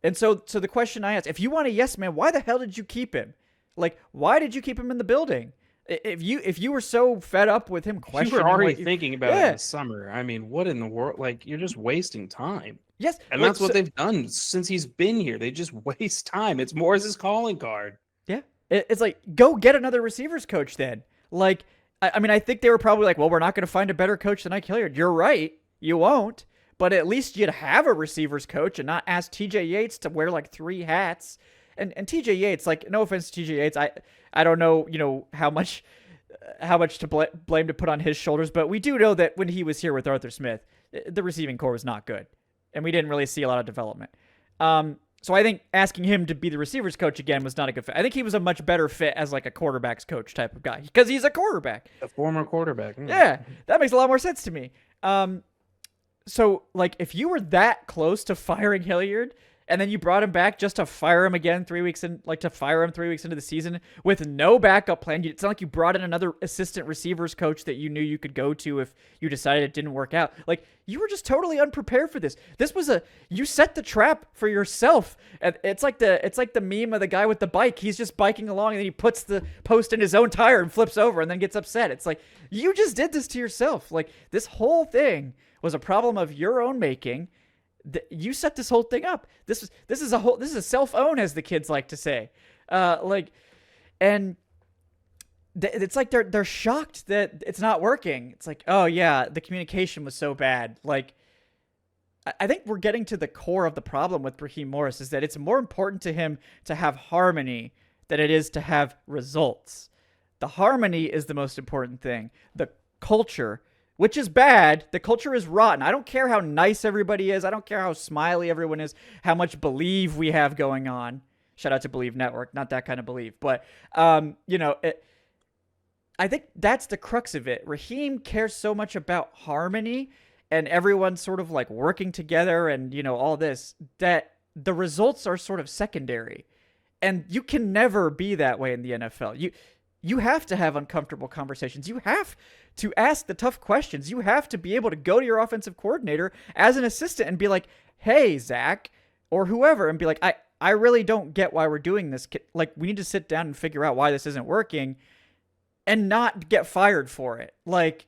And so the question I ask, if you want a yes man, why the hell did you keep him? Like, why did you keep him in the building? If you were so fed up with him questioning,
you were already thinking about it in the summer. I mean, what in the world? Like, you're just wasting time.
Yes,
And that's what they've done since he's been here. They just waste time. It's Morris's calling card.
Yeah. It's like, go get another receivers coach then. Like, I mean, I think they were probably like, well, we're not going to find a better coach than Ike Hilliard. You're right. You won't. But at least you'd have a receivers coach and not ask TJ Yates to wear like 3 hats. And TJ Yates, like, no offense to TJ Yates, I don't know, how much to blame to put on his shoulders, but we do know that when he was here with Arthur Smith, the receiving core was not good, and we didn't really see a lot of development. So I think asking him to be the receivers coach again was not a good fit. I think he was a much better fit as like a quarterbacks coach type of guy because he's a quarterback.
A former quarterback.
Yeah, that makes a lot more sense to me. So like if you were that close to firing Hilliard and then you brought him back just to fire him again 3 weeks in, like to fire him 3 weeks into the season with no backup plan. It's not like you brought in another assistant receivers coach that you knew you could go to if you decided it didn't work out. Like you were just totally unprepared for this. This was you set the trap for yourself. And it's like the meme of the guy with the bike. He's just biking along and then he puts the post in his own tire and flips over and then gets upset. It's like you just did this to yourself. Like this whole thing was a problem of your own making. You set this whole thing up. This is a self-own, as the kids like to say. It's like they're shocked that it's not working. It's like, oh yeah, the communication was so bad. Like, I think we're getting to the core of the problem with Raheem Morris is that it's more important to him to have harmony than it is to have results. The harmony is the most important thing. The culture, which is bad. The culture is rotten. I don't care how nice everybody is. I don't care how smiley everyone is, how much believe we have going on. Shout out to Believe Network. Not that kind of believe. But, I think that's the crux of it. Raheem cares so much about harmony and everyone sort of like working together and, all this, that the results are sort of secondary. And you can never be that way in the NFL. You have to have uncomfortable conversations. You have to ask the tough questions. You have to be able to go to your offensive coordinator as an assistant and be like, hey, Zach, or whoever, and be like, I really don't get why we're doing this. Like, we need to sit down and figure out why this isn't working and not get fired for it. Like,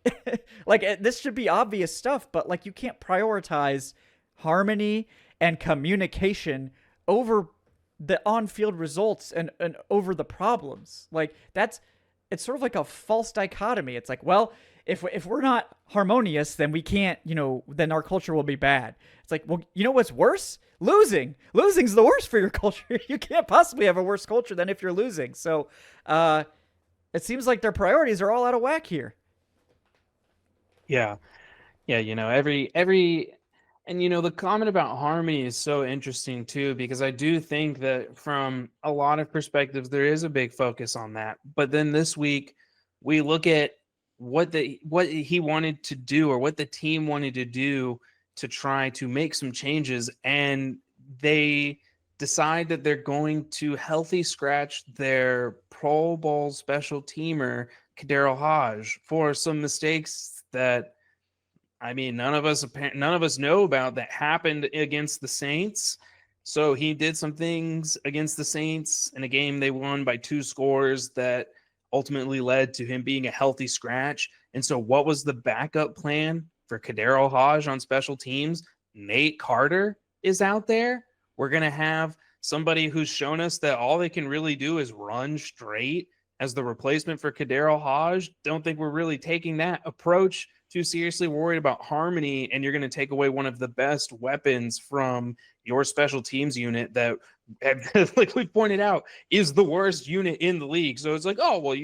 this should be obvious stuff, but like, you can't prioritize harmony and communication over the on-field results and over the problems. Like it's sort of like a false dichotomy. It's like, well, if we're not harmonious, then we can't, then our culture will be bad. It's like, well, you know what's worse? Losing's the worst for your culture. You can't possibly have a worse culture than if you're losing. So, it seems like their priorities are all out of whack here.
Yeah. Yeah. And the comment about harmony is so interesting too, because I do think that from a lot of perspectives, there is a big focus on that. But then this week we look at what he wanted to do or what the team wanted to do to try to make some changes. And they decide that they're going to healthy scratch their Pro Bowl special teamer, Kaderil Hodge, for some mistakes that, I mean, none of us know about that happened against the Saints. So he did some things against the Saints in a game they won by 2 scores that ultimately led to him being a healthy scratch. And so what was the backup plan for Kaderil Hodge on special teams? Nate Carter is out there. We're going to have somebody who's shown us that all they can really do is run straight as the replacement for Kaderil Hodge. Don't think we're really taking that approach too seriously. Worried about harmony, and you're going to take away one of the best weapons from your special teams unit that, like we pointed out, is the worst unit in the league. So it's like, oh, well,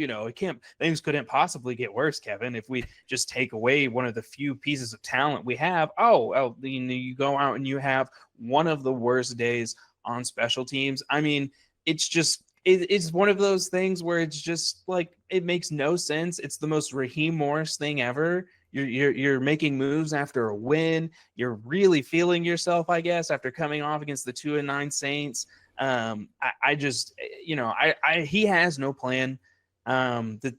things couldn't possibly get worse, Kevin, if we just take away one of the few pieces of talent we have. You go out and you have one of the worst days on special teams. I mean, it's one of those things where it's just like, it makes no sense. It's the most Raheem Morris thing ever. You're making moves after a win. You're really feeling yourself, I guess, after coming off against the 2-9 Saints. He has no plan. That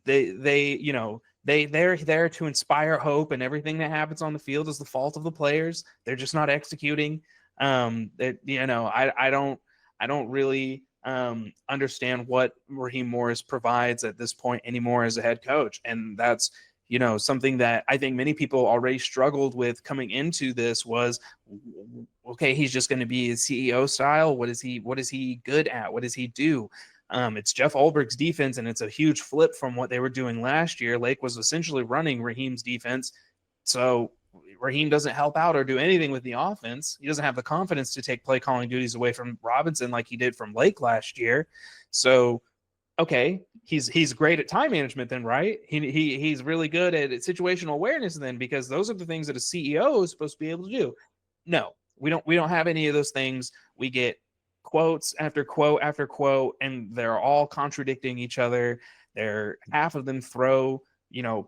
they're there to inspire hope, and everything that happens on the field is the fault of the players. They're just not executing. I don't really understand what Raheem Morris provides at this point anymore as a head coach, and that's something that I think many people already struggled with coming into this was, okay, he's just going to be his CEO style. What is he good at? What does he do? It's Jeff Ulbricht's defense, and it's a huge flip from what they were doing last year. Lake was essentially running Raheem's defense. So Raheem doesn't help out or do anything with the offense. He doesn't have the confidence to take play calling duties away from Robinson like he did from Lake last year. So, okay, he's great at time management then, right? He's really good at situational awareness then, because those are the things that a CEO is supposed to be able to do. No, we don't have any of those things. We get quotes after quote after quote, and they're all contradicting each other. They're half of them throw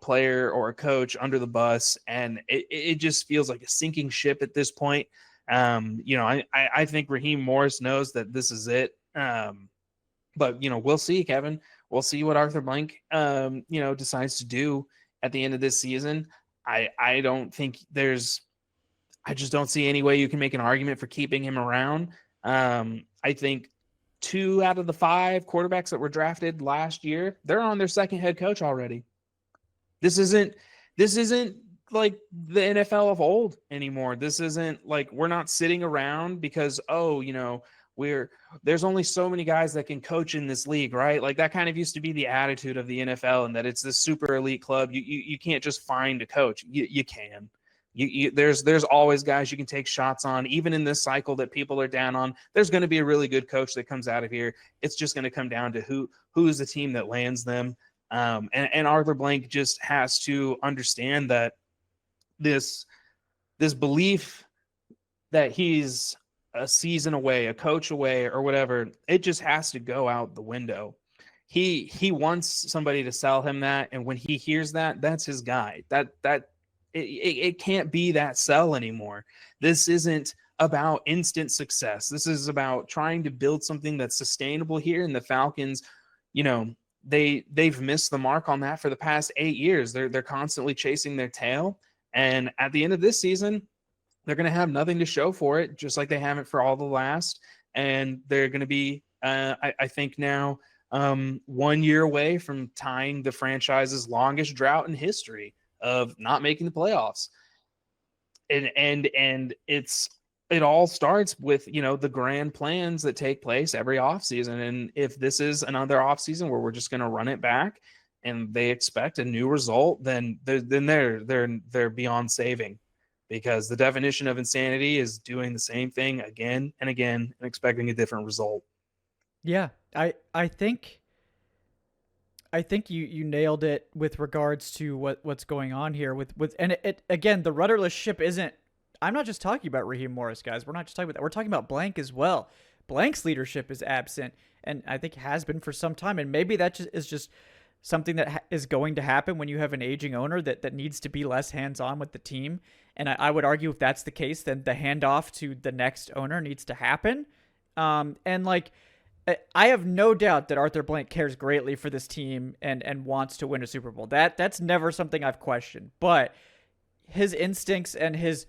player or a coach under the bus, and it just feels like a sinking ship at this point. I think Raheem Morris knows that this is it. But we'll see, Kevin. We'll see what Arthur Blank decides to do at the end of this season. I don't think I just don't see any way you can make an argument for keeping him around. I think 2 out of the 5 quarterbacks that were drafted last year, they're on their second head coach already. This isn't like the NFL of old anymore. This isn't like we're not sitting around because, there's only so many guys that can coach in this league, right? Like that kind of used to be the attitude of the NFL, and that it's this super elite club. You can't just find a coach. You can. There's always guys you can take shots on, even in this cycle that people are down on. There's going to be a really good coach that comes out of here. It's just going to come down to who's the team that lands them. And Arthur Blank just has to understand that this belief that he's a season away, a coach away, or whatever, it just has to go out the window. He wants somebody to sell him that, and when he hears that, that's his guy. It can't be that sell anymore. This isn't about instant success. This is about trying to build something that's sustainable here. And the Falcons, they've missed the mark on that for the past 8 years. They're constantly chasing their tail. And at the end of this season, they're going to have nothing to show for it, just like they haven't for all the last. And they're going to be, I think now, 1 year away from tying the franchise's longest drought in history of not making the playoffs. And it all starts with, the grand plans that take place every offseason. And if this is another offseason where we're just going to run it back and they expect a new result, then they're beyond saving, because the definition of insanity is doing the same thing again and again and expecting a different result.
Yeah, I think you nailed it with regards to what's going on here with and it again, the rudderless ship isn't. I'm not just talking about Raheem Morris, guys. We're not just talking about that. We're talking about Blank as well. Blank's leadership is absent, and I think has been for some time. And maybe that is just something that is going to happen when you have an aging owner that needs to be less hands-on with the team. And I would argue if that's the case, then the handoff to the next owner needs to happen. And like, I have no doubt that Arthur Blank cares greatly for this team and wants to win a Super Bowl. That's never something I've questioned. But his instincts and his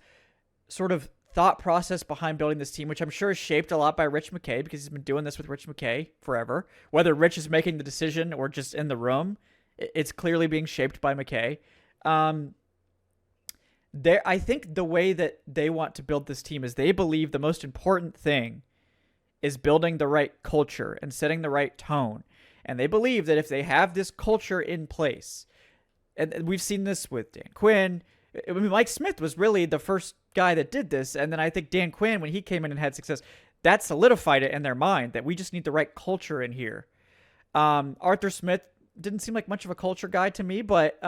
sort of thought process behind building this team, which I'm sure is shaped a lot by Rich McKay, because he's been doing this with Rich McKay forever. Whether Rich is making the decision or just in the room, it's clearly being shaped by McKay. I think the way that they want to build this team is they believe the most important thing is building the right culture and setting the right tone. And they believe that if they have this culture in place, and we've seen this with Dan Quinn. I mean, Mike Smith was really the first guy that did this. And then I think Dan Quinn, when he came in and had success, that solidified it in their mind that we just need the right culture in here. Arthur Smith didn't seem like much of a culture guy to me, but,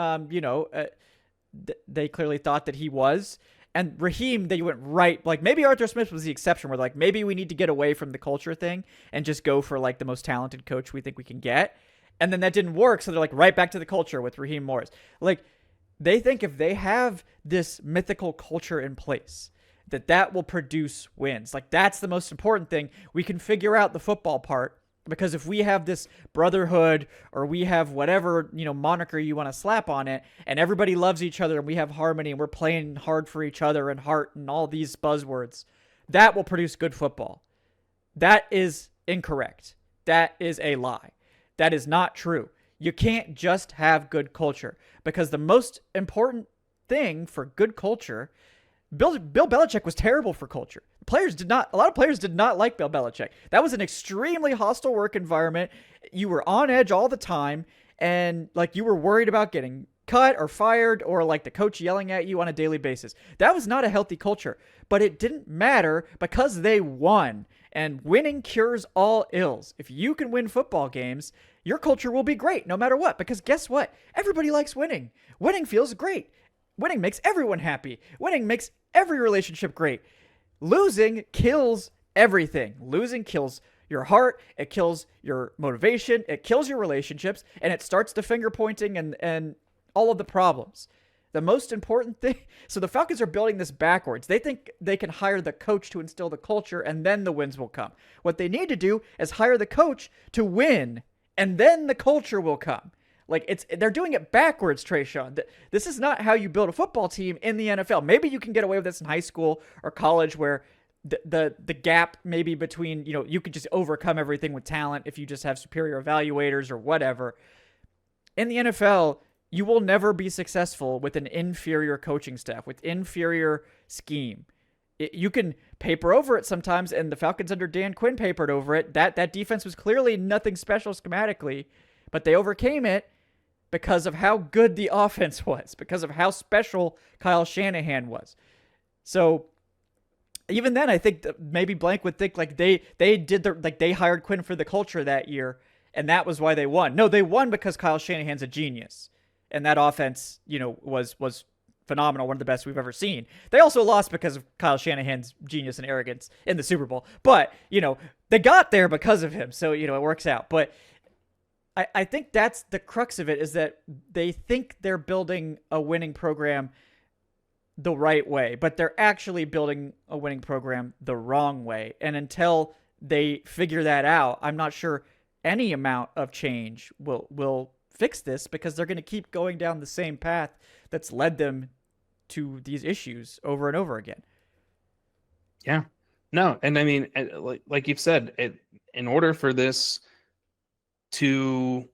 they clearly thought that he was. And Raheem, they went right, like maybe Arthur Smith was the exception where like maybe we need to get away from the culture thing and just go for like the most talented coach we think we can get. And then that didn't work. So they're like right back to the culture with Raheem Morris. Like they think if they have this mythical culture in place, that will produce wins. Like that's the most important thing. We can figure out the football part, because if we have this brotherhood or we have whatever, moniker you want to slap on it, and everybody loves each other and we have harmony and we're playing hard for each other and heart and all these buzzwords, that will produce good football. That is incorrect. That is a lie. That is not true. You can't just have good culture, because the most important thing for good culture Bill Belichick was terrible for culture. A lot of players did not like Bill Belichick. That was an extremely hostile work environment. You were on edge all the time, and like you were worried about getting cut or fired, or like the coach yelling at you on a daily basis. That was not a healthy culture, but it didn't matter because they won, and winning cures all ills. If you can win football games, your culture will be great no matter what, because guess what? Everybody likes winning. Winning feels great. Winning makes everyone happy. Winning makes every relationship great. Losing kills everything. Losing kills your heart, it kills your motivation, it kills your relationships, and it starts the finger pointing and all of the problems. The most important thing, so the Falcons are building this backwards. They think they can hire the coach to instill the culture, and then the wins will come. What they need to do is hire the coach to win, and then the culture will come. Like, they're doing it backwards, Tre'Shon. This is not how you build a football team in the NFL. Maybe you can get away with this in high school or college, where the gap maybe between, you could just overcome everything with talent if you just have superior evaluators or whatever. In the NFL, you will never be successful with an inferior coaching staff, with inferior scheme. You can paper over it sometimes, and the Falcons under Dan Quinn papered over it. That defense was clearly nothing special schematically, but they overcame it because of how good the offense was, because of how special Kyle Shanahan was. So even then, I think that maybe Blank would think like they hired Quinn for the culture that year, and that was why they won. No, they won because Kyle Shanahan's a genius. And that offense, was phenomenal, one of the best we've ever seen. They also lost because of Kyle Shanahan's genius and arrogance in the Super Bowl. But, they got there because of him. So, it works out. But I think that's the crux of it, is that they think they're building a winning program the right way, but they're actually building a winning program the wrong way. And until they figure that out, I'm not sure any amount of change will fix this, because they're going to keep going down the same path that's led them to these issues over and over again.
Yeah, no. And I mean, like you've said, in order for this to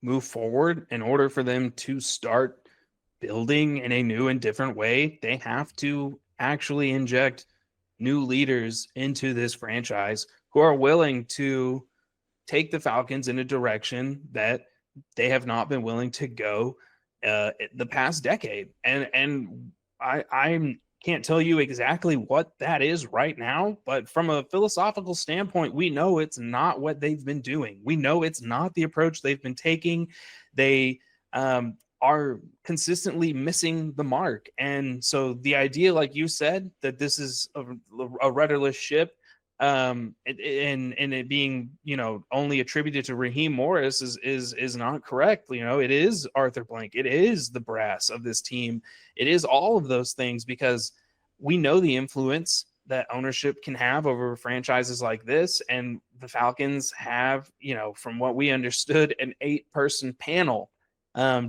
move forward, in order for them to start building in a new and different way, they have to actually inject new leaders into this franchise who are willing to take the Falcons in a direction that they have not been willing to go the past decade. And I can't tell you exactly what that is right now, but from a philosophical standpoint, we know it's not what they've been doing. We know it's not the approach they've been taking. They are consistently missing the mark. And so the idea, like you said, that this is a rudderless ship, and it being, only attributed to Raheem Morris is not correct. It is Arthur Blank. It is the brass of this team. It is all of those things, because we know the influence that ownership can have over franchises like this. And the Falcons have, from what we understood, an 8-person panel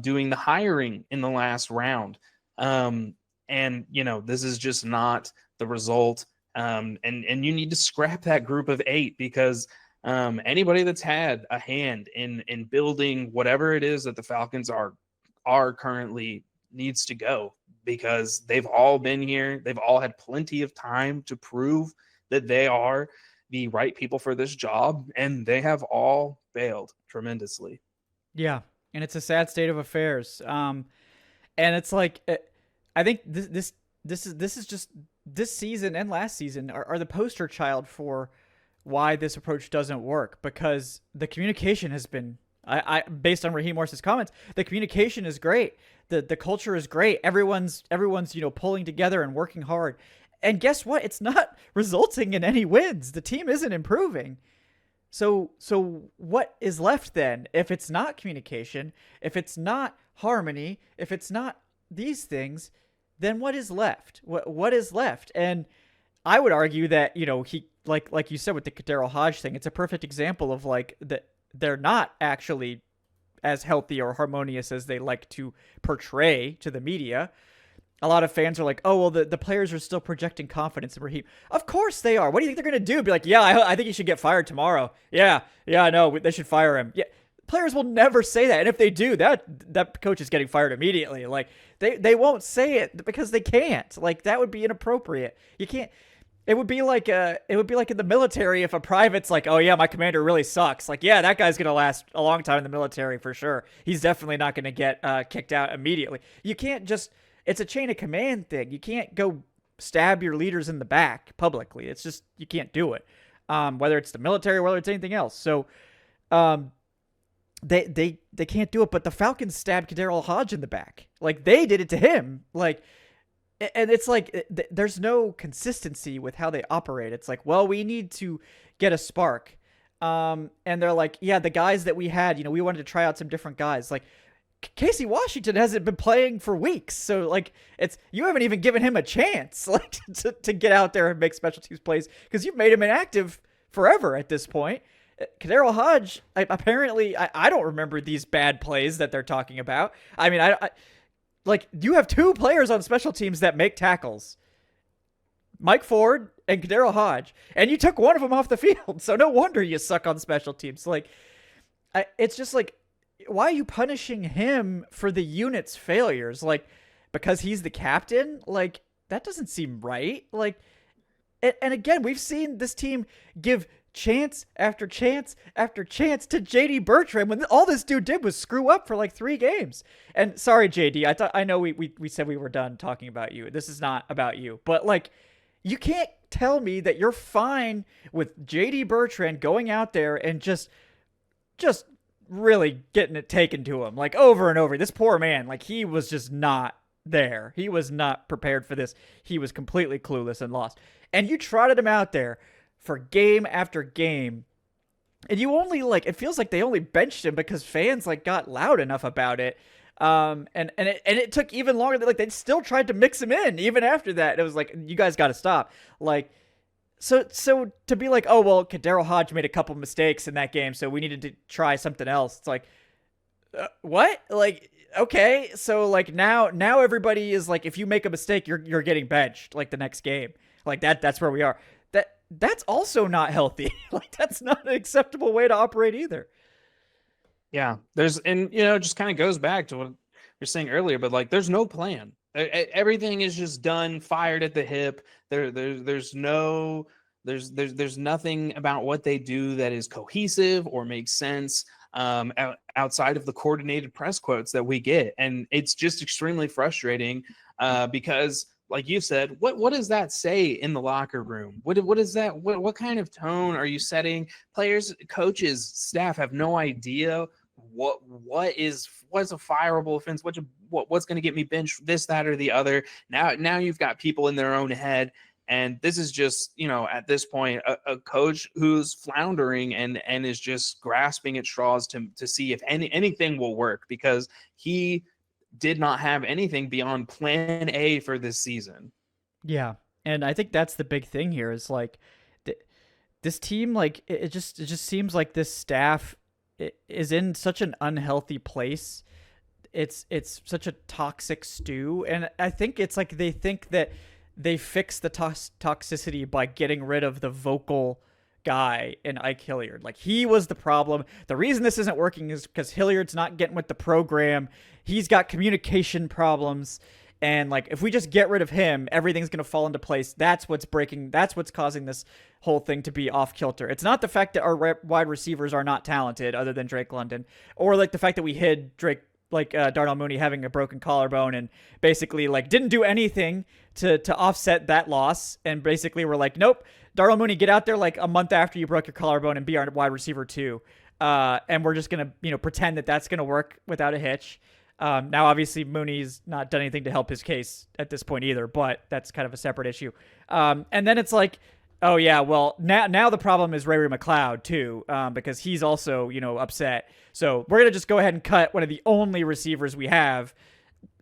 doing the hiring in the last round. And this is just not the result. And you need to scrap that group of 8, because anybody that's had a hand in building whatever it is that the Falcons are currently needs to go, because they've all been here. They've all had plenty of time to prove that they are the right people for this job, and they have all failed tremendously.
Yeah, and it's a sad state of affairs. And it's like, I think this is just, this season and last season are the poster child for why this approach doesn't work, because the communication has been, based on Raheem Morris's comments, the communication is great. The culture is great. Everyone's pulling together and working hard. And guess what? It's not resulting in any wins. The team isn't improving. So what is left then? If it's not communication, if it's not harmony, if it's not these things, then what is left? What is left? And I would argue that, he, like you said with the Daryl Hodge thing, it's a perfect example of like that they're not actually as healthy or harmonious as they like to portray to the media. A lot of fans are like, oh, well, the players are still projecting confidence in Raheem. Of course they are. What do you think they're going to do? Be like, yeah, I think he should get fired tomorrow. Yeah, I know. They should fire him. Yeah, players will never say that. And if they do, that coach is getting fired immediately. Like they won't say it because they can't. Like that would be inappropriate. You can't. It would be like in the military if a private's like, oh yeah, my commander really sucks. Like, yeah, that guy's gonna last a long time in the military for sure. He's definitely not gonna get kicked out immediately. You can't just. It's a chain of command thing. You can't go stab your leaders in the back publicly. It's just you can't do it. Whether it's the military or whether it's anything else. So, they can't do it. But the Falcons stabbed Kadarius Hodge in the back. Like they did it to him. Like. And it's like there's no consistency with how they operate. It's like, well, we need to get a spark. And they're like, yeah, the guys that we had, we wanted to try out some different guys. Like Casey Washington hasn't been playing for weeks. So like you haven't even given him a chance like to get out there and make special teams plays because you've made him inactive forever at this point. Kadarius Hodge, apparently, I don't remember these bad plays that they're talking about. I mean, like, you have two players on special teams that make tackles. Mike Ford and Kadarius Hodge. And you took one of them off the field. So no wonder you suck on special teams. Like, it's just like, why are you punishing him for the unit's failures? Like, because he's the captain? Like, that doesn't seem right. Like, and again, we've seen this team give chance after chance after chance to JD Bertrand when all this dude did was screw up for like 3 games. And sorry, JD, I know we said we were done talking about you. This is not about you. But like, you can't tell me that you're fine with JD Bertrand going out there and just really getting it taken to him like over and over. This poor man, like he was just not there. He was not prepared for this. He was completely clueless and lost. And you trotted him out there for game after game. And you only it feels like they only benched him because fans got loud enough about it. And it took even longer. They still tried to mix him in even after that. It was like, you guys got to stop. So to be like, oh, well, Kadarius Hodge made a couple mistakes in that game, so we needed to try something else. It's like, what? Okay. So now everybody is like, if you make a mistake, you're getting benched the next game. That's where we are. That's also not healthy. That's not an acceptable way to operate either.
Yeah, just kind of goes back to what you're saying earlier, but there's no plan. Everything is just done, fired at the hip. There's nothing about what they do that is cohesive or makes sense outside of the coordinated press quotes that we get, and it's just extremely frustrating because. Like you said, what does that say in the locker room? What is that? What kind of tone are you setting? Players, coaches, staff have no idea what's a fireable offense, what's going to get me benched, this, that, or the other. Now you've got people in their own head, and this is just at this point a coach who's floundering and is just grasping at straws to see if anything will work because he did not have anything beyond plan A for this season.
Yeah. And I think that's the big thing here is this team, it just seems like this staff is in such an unhealthy place. It's such a toxic stew. And I think it's they think that they fix the toxicity by getting rid of the vocal guy in Ike Hilliard. He was the problem. The reason this isn't working is because Hilliard's not getting with the program. He's got communication problems. And if we just get rid of him, everything's going to fall into place. That's what's causing this whole thing to be off kilter. It's not the fact that our wide receivers are not talented other than Drake London, or the fact that we hid Drake, Darnell Mooney having a broken collarbone and basically didn't do anything to offset that loss. And basically we're like, nope, Darnell Mooney, get out there a month after you broke your collarbone and be our wide receiver too. And we're just going to, pretend that that's going to work without a hitch. Now, obviously, Mooney's not done anything to help his case at this point either, but that's kind of a separate issue. And then it's oh, yeah, well, now the problem is Ray McLeod, too, because he's also, upset. So we're going to just go ahead and cut one of the only receivers we have.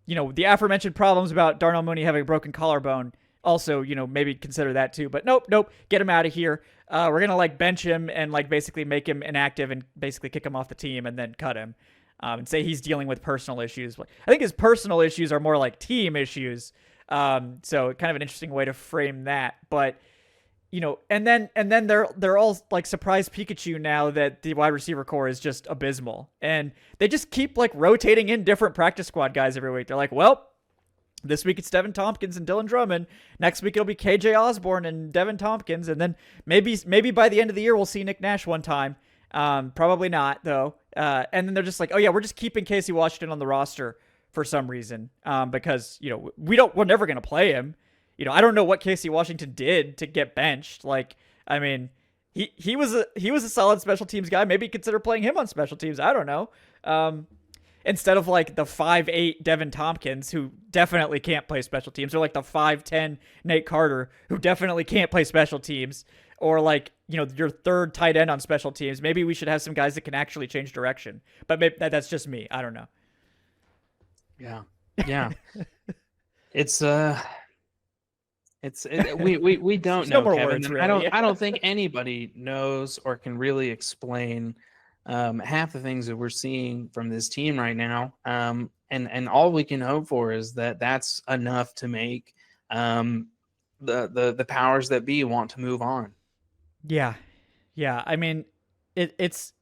The aforementioned problems about Darnell Mooney having a broken collarbone, also, maybe consider that, too. But nope, get him out of here. We're going to, bench him and, basically make him inactive and basically kick him off the team and then cut him. And say he's dealing with personal issues. I think his personal issues are more like team issues. So kind of an interesting way to frame that. But and then they're all like surprised Pikachu now that the wide receiver core is just abysmal, and they just keep like rotating in different practice squad guys every week. They're like, well, this week it's Devin Tompkins and Dylan Drummond. Next week it'll be KJ Osborne and Devin Tompkins, and then maybe by the end of the year we'll see Nick Nash one time. Probably not though. And then they're just like, oh yeah, we're just keeping Casey Washington on the roster for some reason, because we're never gonna play him. I don't know what Casey Washington did to get benched. Like, I mean, he was a solid special teams guy. Maybe consider playing him on special teams. I don't know. Instead of like the 5'8" Devin Tompkins, who definitely can't play special teams, or like the 5'10" Nate Carter, who definitely can't play special teams, or like, your third tight end on special teams. Maybe we should have some guys that can actually change direction. But maybe that's just me. I don't know.
Yeah. Yeah. We don't know,
no more
Kevin.
words, really.
I don't think anybody knows or can really explain half the things that we're seeing from this team right now. And all we can hope for is that that's enough to make the powers that be want to move on.
Yeah. I mean, it's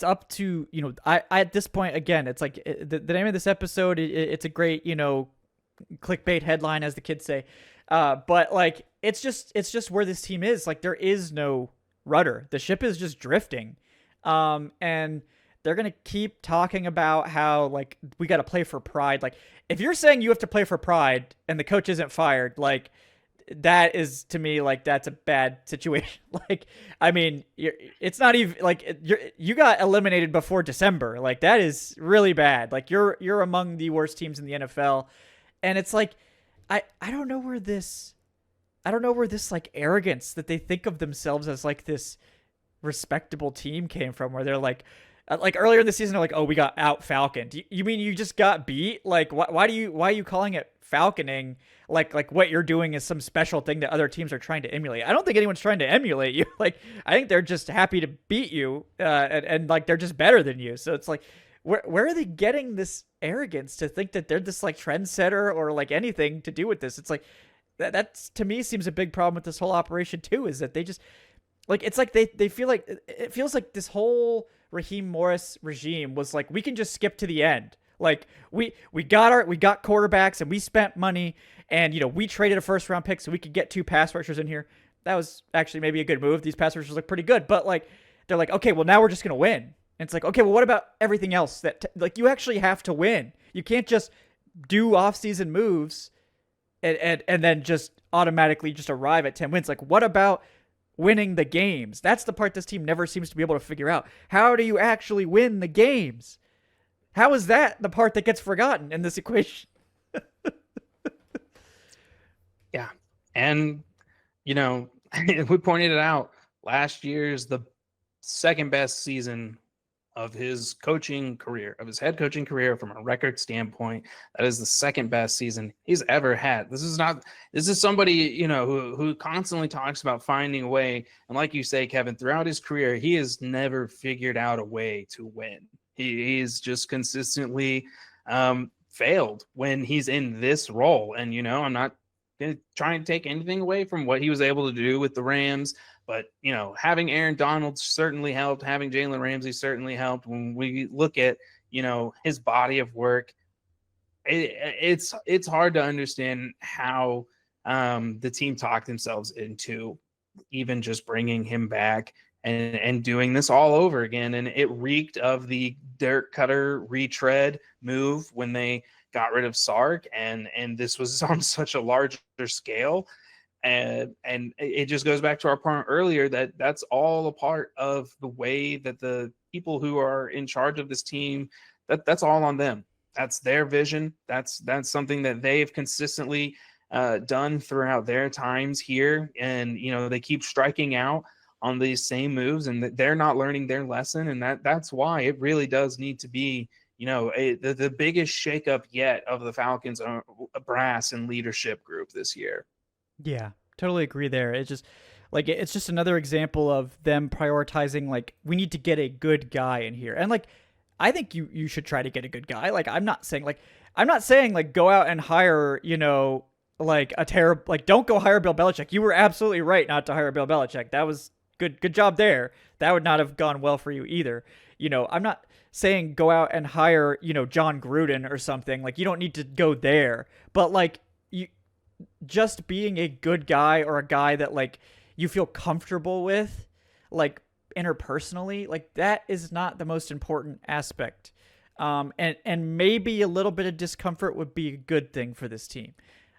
up to I at this point, again, it's like the name of this episode. It's a great clickbait headline, as the kids say. But like it's just where this team is. Like, there is no rudder. The ship is just drifting. And they're gonna keep talking about how like we got to play for pride. Like, if you're saying you have to play for pride and the coach isn't fired, like that is, to me, like that's a bad situation. Like, I mean, it's not even like you got eliminated before December. Like, that is really bad. Like, you're among the worst teams in the NFL, and it's like I don't know where this like arrogance that they think of themselves as like this respectable team came from, where they're like earlier in the season they're like, oh, we got out falconed. You mean you just got beat? Like, why are you calling it falconing? Like what you're doing is some special thing that other teams are trying to emulate. I don't think anyone's trying to emulate you. Like, I think they're just happy to beat you, and like they're just better than you. So it's like, where are they getting this arrogance to think that they're this like trendsetter or like anything to do with this? It's like that's to me seems a big problem with this whole operation too, is that they just like, it's like they feel like it feels like this whole Raheem Morris regime was like, we can just skip to the end. Like, we got quarterbacks and we spent money, and we traded a first round pick so we could get 2 pass rushers in here. That was actually maybe a good move. These pass rushers look pretty good, but like they're like, okay, well now we're just gonna win. And it's like, okay, well what about everything else that like you actually have to win? You can't just do off-season moves and then just automatically just arrive at 10 wins. Like, what about winning the games? That's the part this team never seems to be able to figure out. How do you actually win the games? How is that the part that gets forgotten in this equation?
Yeah. And, we pointed it out, last year's the second best season of his coaching career, of his head coaching career from a record standpoint. That is the second best season he's ever had. This is somebody, who constantly talks about finding a way. And like you say, Kevin, throughout his career, he has never figured out a way to win. He's just consistently failed when he's in this role. And, I'm not going to try and take anything away from what he was able to do with the Rams. But, having Aaron Donald certainly helped. Having Jalen Ramsey certainly helped. When we look at, his body of work, it's hard to understand how the team talked themselves into even just bringing him back and doing this all over again. And it reeked of the Dirk Cutter retread move when they got rid of Sark. And this was on such a larger scale. And it just goes back to our point earlier that that's all a part of the way that the people who are in charge of this team, that's all on them. That's their vision. That's something that they've consistently done throughout their times here. And, they keep striking out on these same moves, and they're not learning their lesson. And that's why it really does need to be, the biggest shakeup yet of the Falcons brass and leadership group this year.
Yeah, totally agree there. It's just another example of them prioritizing, like, we need to get a good guy in here. And like, I think you should try to get a good guy. Like, I'm not saying like go out and hire, like a terrible, like, don't go hire Bill Belichick. You were absolutely right not to hire Bill Belichick. That was good job there. That would not have gone well for you either. I'm not saying go out and hire, John Gruden or something. Like, you don't need to go there. But like, you just being a good guy, or a guy that like you feel comfortable with, like interpersonally, like that is not the most important aspect. And maybe a little bit of discomfort would be a good thing for this team.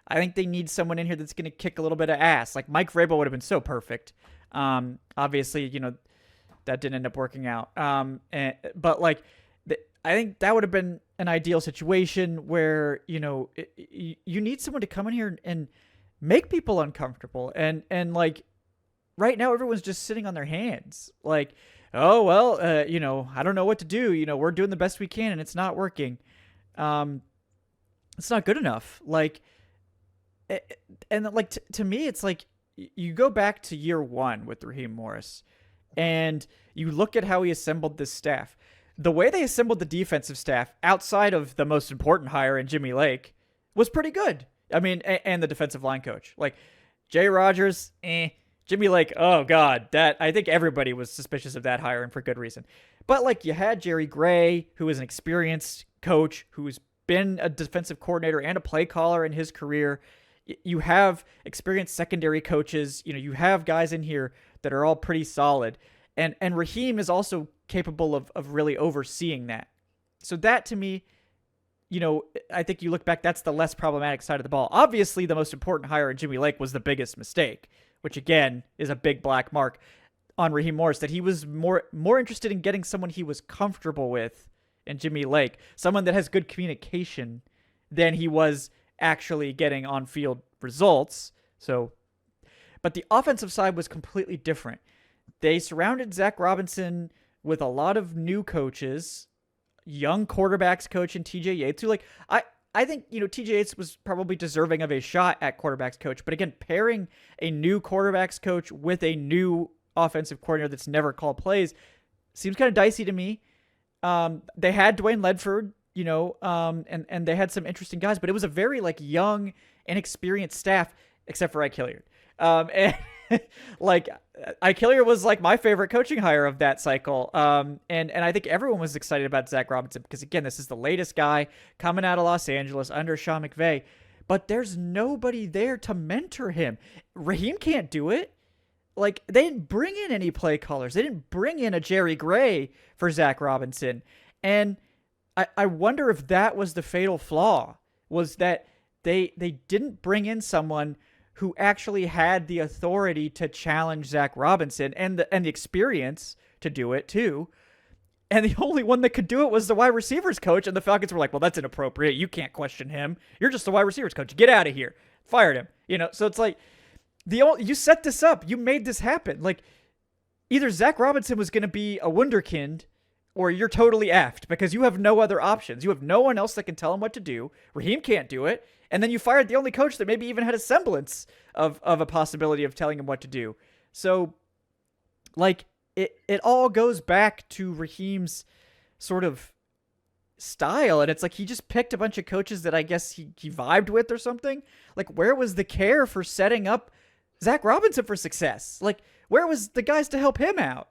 I think they need someone in here that's going to kick a little bit of ass. Like Mike Vrabel would have been so perfect. Obviously, that didn't end up working out. But like, I think that would have been an ideal situation where, you need someone to come in here and make people uncomfortable. And like right now, everyone's just sitting on their hands. Like, oh, well, I don't know what to do. We're doing the best we can and it's not working. It's not good enough. Like, and like to me, it's like you go back to year one with Raheem Morris and you look at how he assembled this staff. The way they assembled the defensive staff outside of the most important hire in Jimmy Lake was pretty good. I mean, and the defensive line coach, like Jay Rodgers, Jimmy Lake, oh God, that I think everybody was suspicious of that hire and for good reason. But like you had Jerry Gray, who is an experienced coach, who's been a defensive coordinator and a play caller in his career. You have experienced secondary coaches. You have guys in here that are all pretty solid. And Raheem is also capable of really overseeing that. So that to me, I think you look back, that's the less problematic side of the ball. Obviously, the most important hire in Jimmy Lake was the biggest mistake, which again is a big black mark on Raheem Morris, that he was more interested in getting someone he was comfortable with in Jimmy Lake, someone that has good communication, than he was actually getting on-field results. So, but the offensive side was completely different. They surrounded Zac Robinson with a lot of new coaches, young quarterbacks coach in TJ Yates, who like, I think, TJ Yates was probably deserving of a shot at quarterbacks coach. But again, pairing a new quarterbacks coach with a new offensive coordinator that's never called plays seems kind of dicey to me. They had Dwayne Ledford, and they had some interesting guys, but it was a very like young, inexperienced staff, except for Ike Hilliard. And like Ike Hilliard was like my favorite coaching hire of that cycle. And I think everyone was excited about Zac Robinson because again, this is the latest guy coming out of Los Angeles under Sean McVay, but there's nobody there to mentor him. Raheem can't do it. Like they didn't bring in any play callers. They didn't bring in a Jerry Gray for Zac Robinson. And I wonder if that was the fatal flaw, was that they didn't bring in someone who actually had the authority to challenge Zac Robinson and the experience to do it too. And the only one that could do it was the wide receivers coach. And the Falcons were like, well, that's inappropriate. You can't question him. You're just the wide receivers coach. Get out of here. Fired him. So it's like you set this up. You made this happen. Like either Zac Robinson was going to be a wunderkind or you're totally effed because you have no other options. You have no one else that can tell him what to do. Raheem can't do it. And then you fired the only coach that maybe even had a semblance of a possibility of telling him what to do. So, like, it all goes back to Raheem's sort of style. And it's like he just picked a bunch of coaches that I guess he vibed with or something. Like, where was the care for setting up Zac Robinson for success? Like, where was the guys to help him out?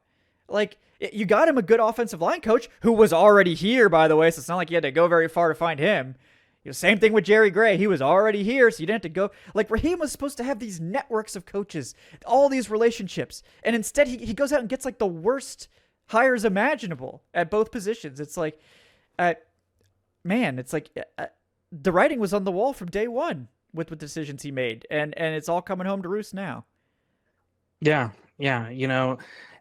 Like, you got him a good offensive line coach who was already here, by the way, so it's not like you had to go very far to find him. Same thing with Jerry Gray. He was already here, so you didn't have to go. Like, Raheem was supposed to have these networks of coaches, all these relationships, and instead he goes out and gets, like, the worst hires imaginable at both positions. It's like, it's like the writing was on the wall from day one with the decisions he made, and it's all coming home to roost now.
Yeah.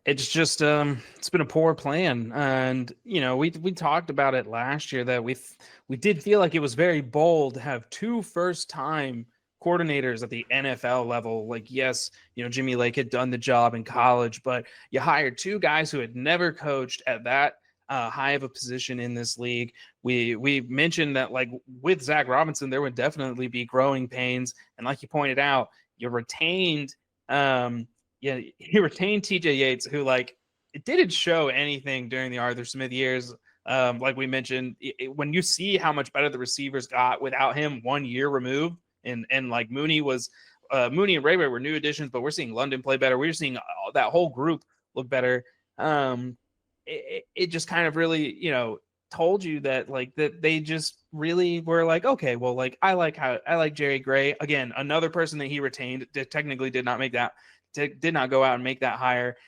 It's just it's been a poor plan, and we talked about it last year that we did feel like it was very bold to have two first-time coordinators at the NFL level. Like, yes, Jimmy Lake had done the job in college, but you hired two guys who had never coached at that high of a position in this league. We mentioned that, like, with Zac Robinson, there would definitely be growing pains, and like you pointed out, you retained. He retained TJ Yates, who, like, it didn't show anything during the Arthur Smith years. Like we mentioned, when you see how much better the receivers got without him 1 year removed And like Mooney and Ray Ray were new additions, but we're seeing London play better. We're seeing that whole group look better. It just kind of really, told you that like that they just really were like, okay, well, like I like Jerry Gray. Again, another person that he retained technically did not go out and make that hire.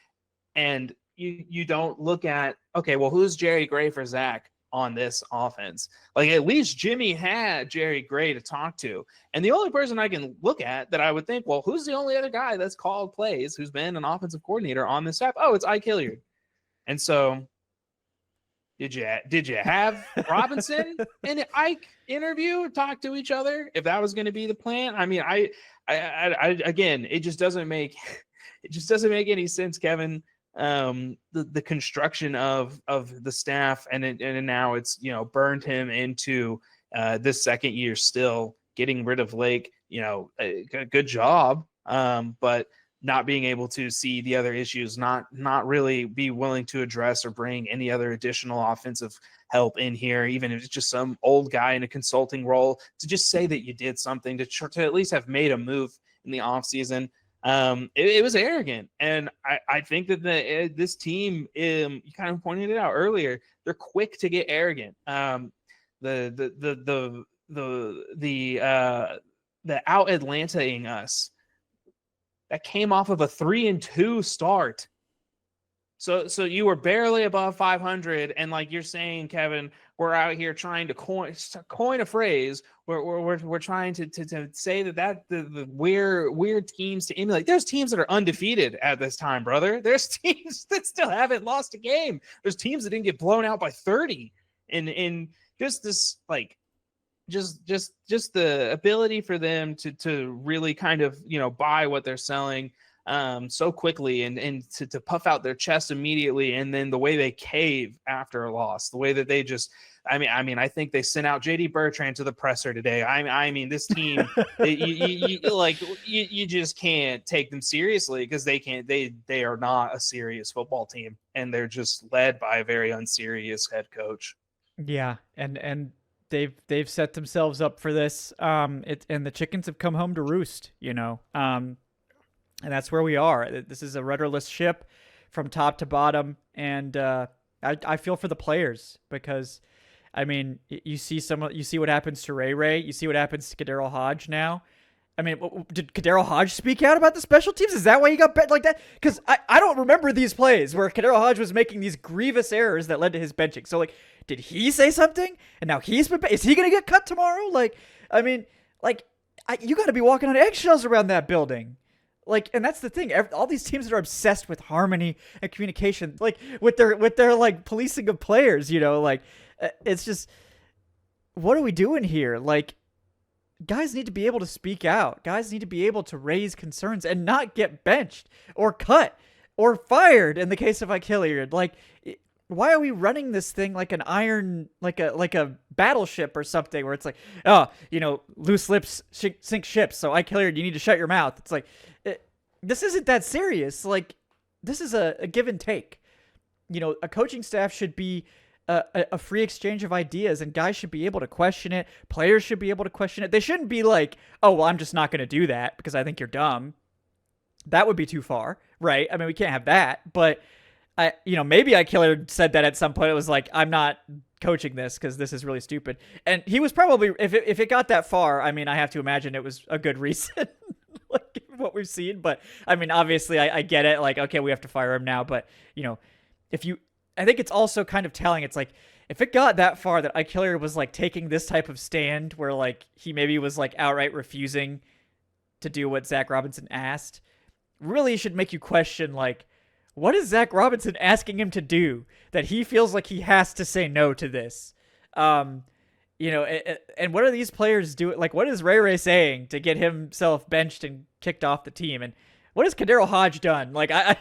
And you don't look at, okay, well, who's Jerry Gray for Zac on this offense? Like at least Jimmy had Jerry Gray to talk to. And the only person I can look at that I would think, well, who's the only other guy that's called plays, who's been an offensive coordinator on this staff? Oh, it's Ike Hilliard. And so did you have Robinson and Ike interview, talk to each other if that was going to be the plan? I mean, I again, it just doesn't make any sense, Kevin. The construction of the staff and now it's burned him into this second year still getting rid of Lake. Good job, but not being able to see the other issues, not really be willing to address or bring any other additional offensive help in here, even if it's just some old guy in a consulting role, to just say that you did something to at least have made a move in the offseason. It was arrogant. And I think that this team, you kind of pointed it out earlier, they're quick to get arrogant. The out Atlantaing us, that came off of a 3-2 start. So you were barely above 500, and like you're saying, Kevin, we're out here trying to coin a phrase. We're trying to say that we're teams to emulate. There's teams that are undefeated at this time, brother. There's teams that still haven't lost a game. There's teams that didn't get blown out by 30, and just this like. Just the ability for them to really kind of buy what they're selling so quickly and to puff out their chest immediately, and then the way they cave after a loss, the way that they just I think they sent out JD Bertrand to the presser today. I mean this team you just can't take them seriously because they are not a serious football team, and they're just led by a very unserious head coach.
Yeah, and they've set themselves up for this. And the chickens have come home to roost, and that's where we are. This is a rudderless ship from top to bottom, and I feel for the players because, I mean, you see what happens to Ray Ray, you see what happens to Kadero Hodge now. I mean, did Kadero Hodge speak out about the special teams? Is that why he got bet like that? Because I don't remember these plays where Kadero Hodge was making these grievous errors that led to his benching. So, like, did he say something? And now is he going to get cut tomorrow? Like, I mean, like, you got to be walking on eggshells around that building. Like, and that's the thing. All these teams that are obsessed with harmony and communication, like with their like policing of players, like it's just, what are we doing here? Like, guys need to be able to speak out. Guys need to be able to raise concerns and not get benched or cut or fired in the case of Ike Hilliard. Like, why are we running this thing like an iron, like a battleship or something where it's like, loose lips sink ships. So Ike Hilliard, you need to shut your mouth. It's like, this isn't that serious. Like, this is a give and take. A coaching staff should be a free exchange of ideas, and guys should be able to question it. Players should be able to question it. They shouldn't be like, oh, well, I'm just not going to do that because I think you're dumb. That would be too far, right? I mean, we can't have that. But maybe Ike Hilliard said that at some point. It was like, I'm not coaching this because this is really stupid. And he was probably, if it got that far, I mean, I have to imagine it was a good reason, like what we've seen. But I mean, obviously, I get it. Like, okay, we have to fire him now. But I think it's also kind of telling. It's like, if it got that far that Ike Hilliard was like taking this type of stand where like he maybe was like outright refusing to do what Zac Robinson asked, really should make you question, like, what is Zac Robinson asking him to do that he feels like he has to say no to this? And what are these players doing? Like, what is Ray Ray saying to get himself benched and kicked off the team? And what has Kadero Hodge done? Like, I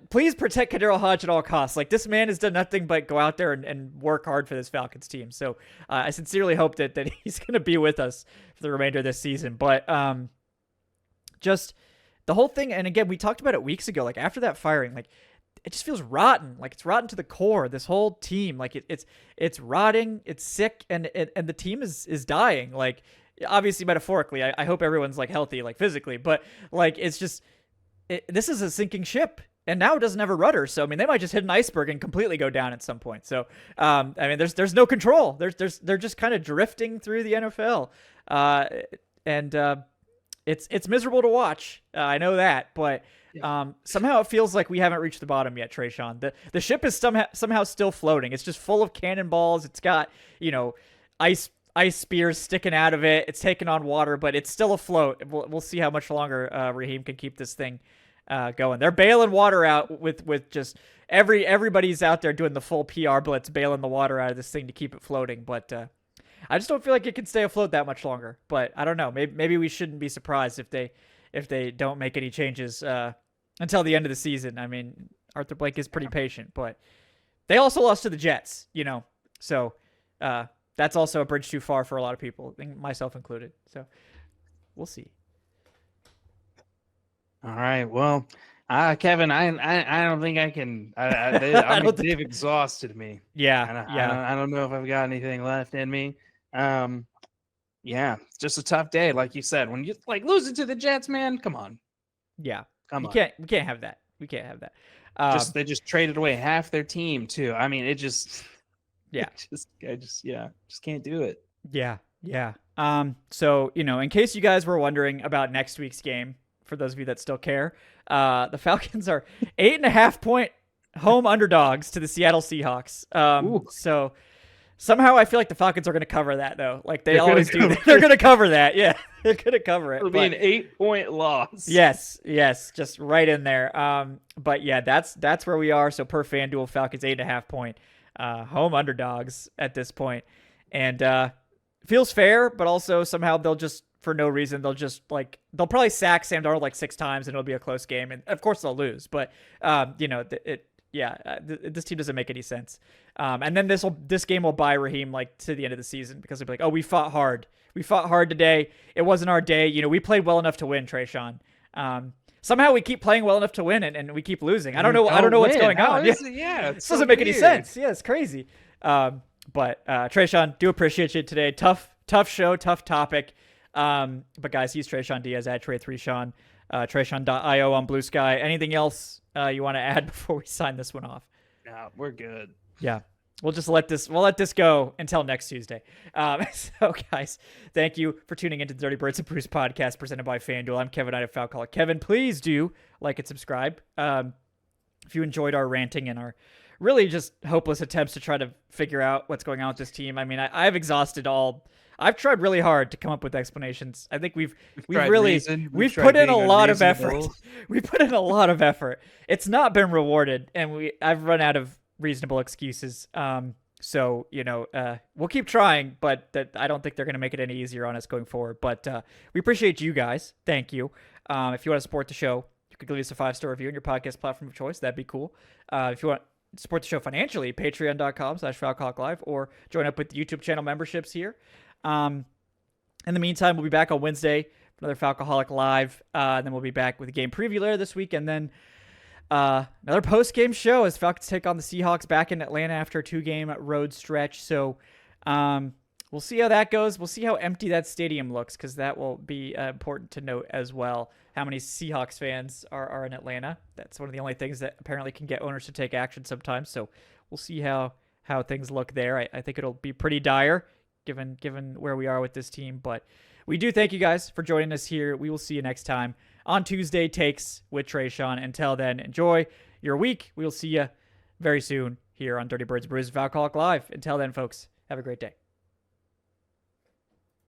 please protect Kadero Hodge at all costs. Like, this man has done nothing but go out there and work hard for this Falcons team. So I sincerely hope that he's going to be with us for the remainder of this season. But just the whole thing, and again, we talked about it weeks ago, like after that firing, like it just feels rotten. Like it's rotten to the core. This whole team, like it's rotting, it's sick, and the team is dying. Like obviously metaphorically, I hope everyone's like healthy, like physically, but like it's just this is a sinking ship. And now it doesn't have a rudder, so I mean they might just hit an iceberg and completely go down at some point. So I mean there's no control. They're just kind of drifting through the NFL, and it's miserable to watch. I know that, but somehow it feels like we haven't reached the bottom yet, Tre'Shon. The ship is somehow still floating. It's just full of cannonballs. It's got ice spears sticking out of it. It's taking on water, but it's still afloat. We'll see how much longer Raheem can keep this thing going. They're bailing water out with just everybody's out there doing the full PR blitz, bailing the water out of this thing to keep it floating. But I just don't feel like it can stay afloat that much longer. But I don't know. Maybe we shouldn't be surprised if they don't make any changes until the end of the season. I mean, Arthur Blank is pretty patient, but they also lost to the Jets, so that's also a bridge too far for a lot of people, myself included. So we'll see.
All right. Well, Kevin, I don't think I can. They've exhausted me.
Yeah.
I don't know if I've got anything left in me. Yeah, just a tough day, like you said. When you like losing to the Jets, man, come on.
Yeah,
we
can't have that. We can't have that.
They just traded away half their team too. I mean, it just.
Yeah.
I just can't do it.
Yeah. So in case you guys were wondering about next week's game, for those of you that still care, the Falcons are 8.5-point home underdogs to the Seattle Seahawks. So somehow I feel like the Falcons are going to cover that, though. Like they always do. They're going to cover that. Yeah, they're going to cover it.
It'll be an 8-point loss.
Yes, just right in there. But yeah, that's where we are. So per FanDuel, Falcons 8.5-point home underdogs at this point, and feels fair, but also somehow they'll just. For no reason, they'll probably sack Sam Darnold like 6 times and it'll be a close game, and of course they'll lose. But this team doesn't make any sense. And then this game will buy Raheem like to the end of the season because they'll be like, oh, we fought hard today. It wasn't our day. We played well enough to win, Tre'Shon. Somehow we keep playing well enough to win and we keep losing. I don't know what's going on. This doesn't make any sense. Yeah, it's crazy. But Tre'Shon, do appreciate you today. Tough show, tough topic. But guys, he's Tre'Shon Diaz at Tre'Shon, Tre'Shon.io on Blue Sky. Anything else you want to add before we sign this one off?
No, we're good.
Yeah. We'll let this go until next Tuesday. So guys, thank you for tuning into the Dirty Birds and Brews podcast presented by FanDuel. I'm Kevin Knight of Falcon. Kevin, please do like and subscribe. If you enjoyed our ranting and our really just hopeless attempts to try to figure out what's going on with this team. I mean, I've exhausted I've tried really hard to come up with explanations. I think we've put in a lot of effort. We put in a lot of effort. It's not been rewarded, and I've run out of reasonable excuses. So we'll keep trying, but I don't think they're going to make it any easier on us going forward. But we appreciate you guys. Thank you. If you want to support the show, you could leave us a 5-star review on your podcast platform of choice. That'd be cool. If you want to support the show financially, patreon.com/Falcoholic or join up with the YouTube channel memberships here. In the meantime, we'll be back on Wednesday for another Falcoholic Live. And then we'll be back with a game preview later this week. And then another post-game show as Falcons take on the Seahawks back in Atlanta after a 2-game road stretch. So we'll see how that goes. We'll see how empty that stadium looks because that will be important to note as well. How many Seahawks fans are in Atlanta. That's one of the only things that apparently can get owners to take action sometimes. So we'll see how things look there. I think it'll be pretty dire given where we are with this team. But we do thank you guys for joining us here. We will see you next time on Tuesday Takes with Tre'Shon. Until then, enjoy your week. We will see you very soon here on Dirty Birds Brews of Alcoholic Live. Until then, folks, have a great day.